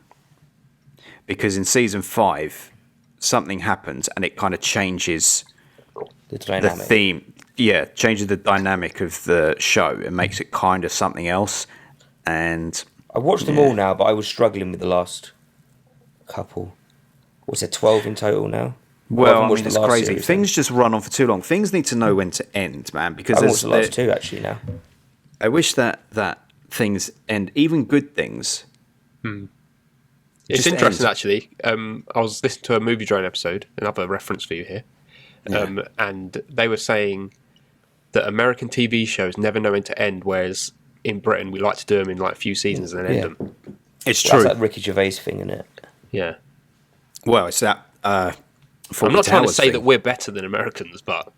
because in season 5 something happens and it kind of changes The the dynamic. theme. Yeah, changes the dynamic of the show and makes it kind of something else. And I watched them all now, but I was struggling with the last couple. What's there, 12 in total now? well, haven't I watched mean, the it's last crazy. series, Things just run on for too long. Things need to know when to end, man. Because I watched the last there- 2 actually now. I wish that things end, even good things. It's just interesting, ends. actually. I was listening to a Movie Drone episode, another reference for you here, and they were saying that American TV shows never know when to end, whereas in Britain we like to do them in like a few seasons and then Yeah. end them. It's That's true. that Ricky Gervais thing, isn't it? Yeah. Well, it's that. I'm Fawlty not trying to Towers say thing. that we're better than Americans, but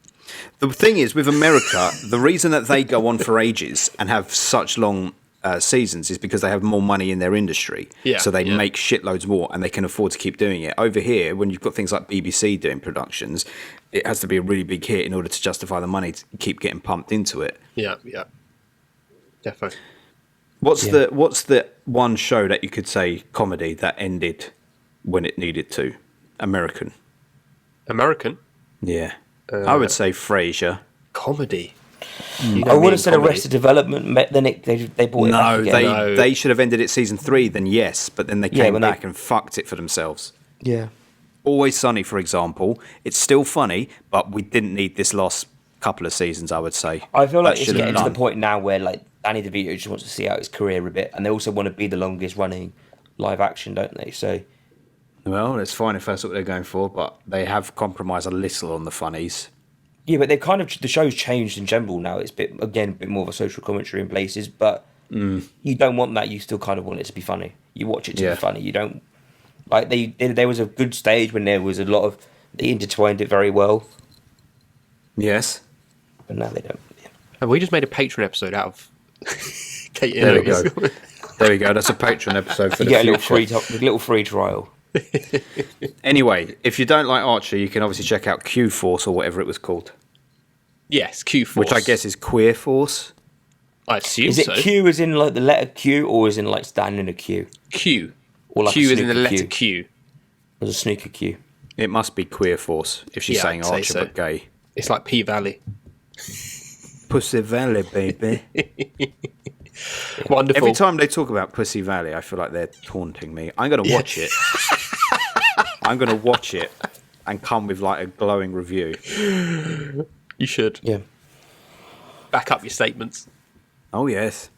The thing is, with America, the reason that they go on for ages and have such long seasons is because they have more money in their industry. Yeah, So they yeah. make shitloads more and they can afford to keep doing it. Over here, when you've got things like BBC doing productions, it has to be a really big hit in order to justify the money to keep getting pumped into it. yeah, definitely. What's the one show that you could say comedy that ended when it needed to? American. American Yeah. I would say Frasier. comedy. I would have said Arrested Development, but then they brought it back No, again. they should have ended it season 3, then yes, but then they came when they- back and fucked it for themselves. Yeah. Always Sunny, for example, it's still funny, but we didn't need this last couple of seasons, I would say. I feel like That it's should have getting to the done. point now where like Danny DeVito just wants to see out his career a bit, and they also want to be the longest running live action, don't they? So Well, it's fine if that's what they're going for, but they have compromised a little on the funnies. yeah, but they kind of the show's changed in general now. It's a bit more of a social commentary in places, but you don't want that. You still kind of want it to be funny. You watch it to Yeah. be funny. You don't like there was a good stage when there was a lot of they intertwined it very well, Yes. but now they don't. And we just made a Patreon episode out of Kate There we Innes. go. There we go. That's a Patreon episode for You the get a future. little free trial. Anyway, if you don't like Archer, you can obviously check out Q Force or whatever it was called, Yes, Q Force. which I guess is Queer Force. I assume Is it so. Q as in like the letter Q, or as in like standing in a queue? Q. Or like Q a is in the snooker letter queue. Q. As a snooker queue. It must be Queer Force if she's Yeah, saying I'd say Archer so. but gay. It's like P Valley. Pussy Valley, baby. Wonderful. Every time they talk about Pussy Valley, I feel like they're taunting me. I'm going to watch it. I'm going to watch it and come with like a glowing review. You should. Yeah. Back up your statements. Oh, yes.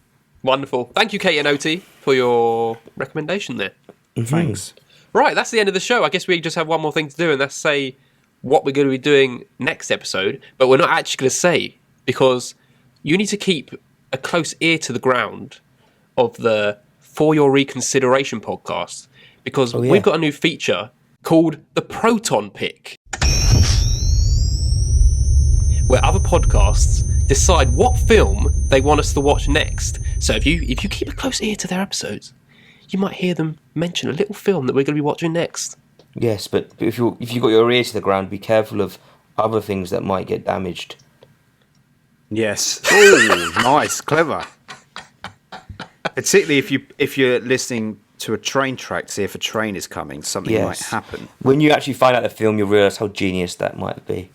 Wonderful. Thank you, Kate and OT, for your recommendation there. Thanks. Right, that's the end of the show. I guess we just have one more thing to do, and that's say what we're going to be doing next episode. But we're not actually going to say, because you need to keep a close ear to the ground of the For Your Reconsideration podcast, because yeah. we've got a new feature called the Proton Pick, where other podcasts decide what film they want us to watch next. So if you keep a close ear to their episodes, you might hear them mention a little film that we're going to be watching next. Yes, but if you got your ear to the ground, be careful of other things that might get damaged. Yes. Oh, nice. Clever. Particularly if you're listening to a train track to see if a train is coming, something might happen. When you actually find out the film, you'll realise how genius that might be.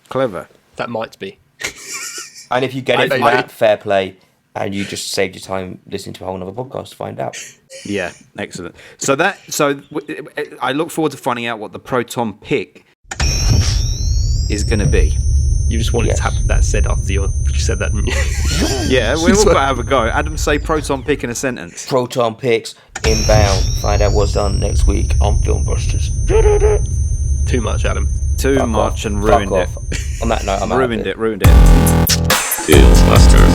Clever. That might be. And if you get it from I- that, fair play, and you just saved your time listening to a whole other podcast to find out. Yeah, excellent. So I look forward to finding out what the Proton Pick is going to be. You just wanted to have that said after you said that, didn't you? Yeah, we've all got to have a go. Adam, say Proton Pick in a sentence. Proton Picks inbound. Find out what's done next week on Filmbusters. Too much, Adam. Too much and ruined it. On that note, I'm out of Ruined it. Filmbuster.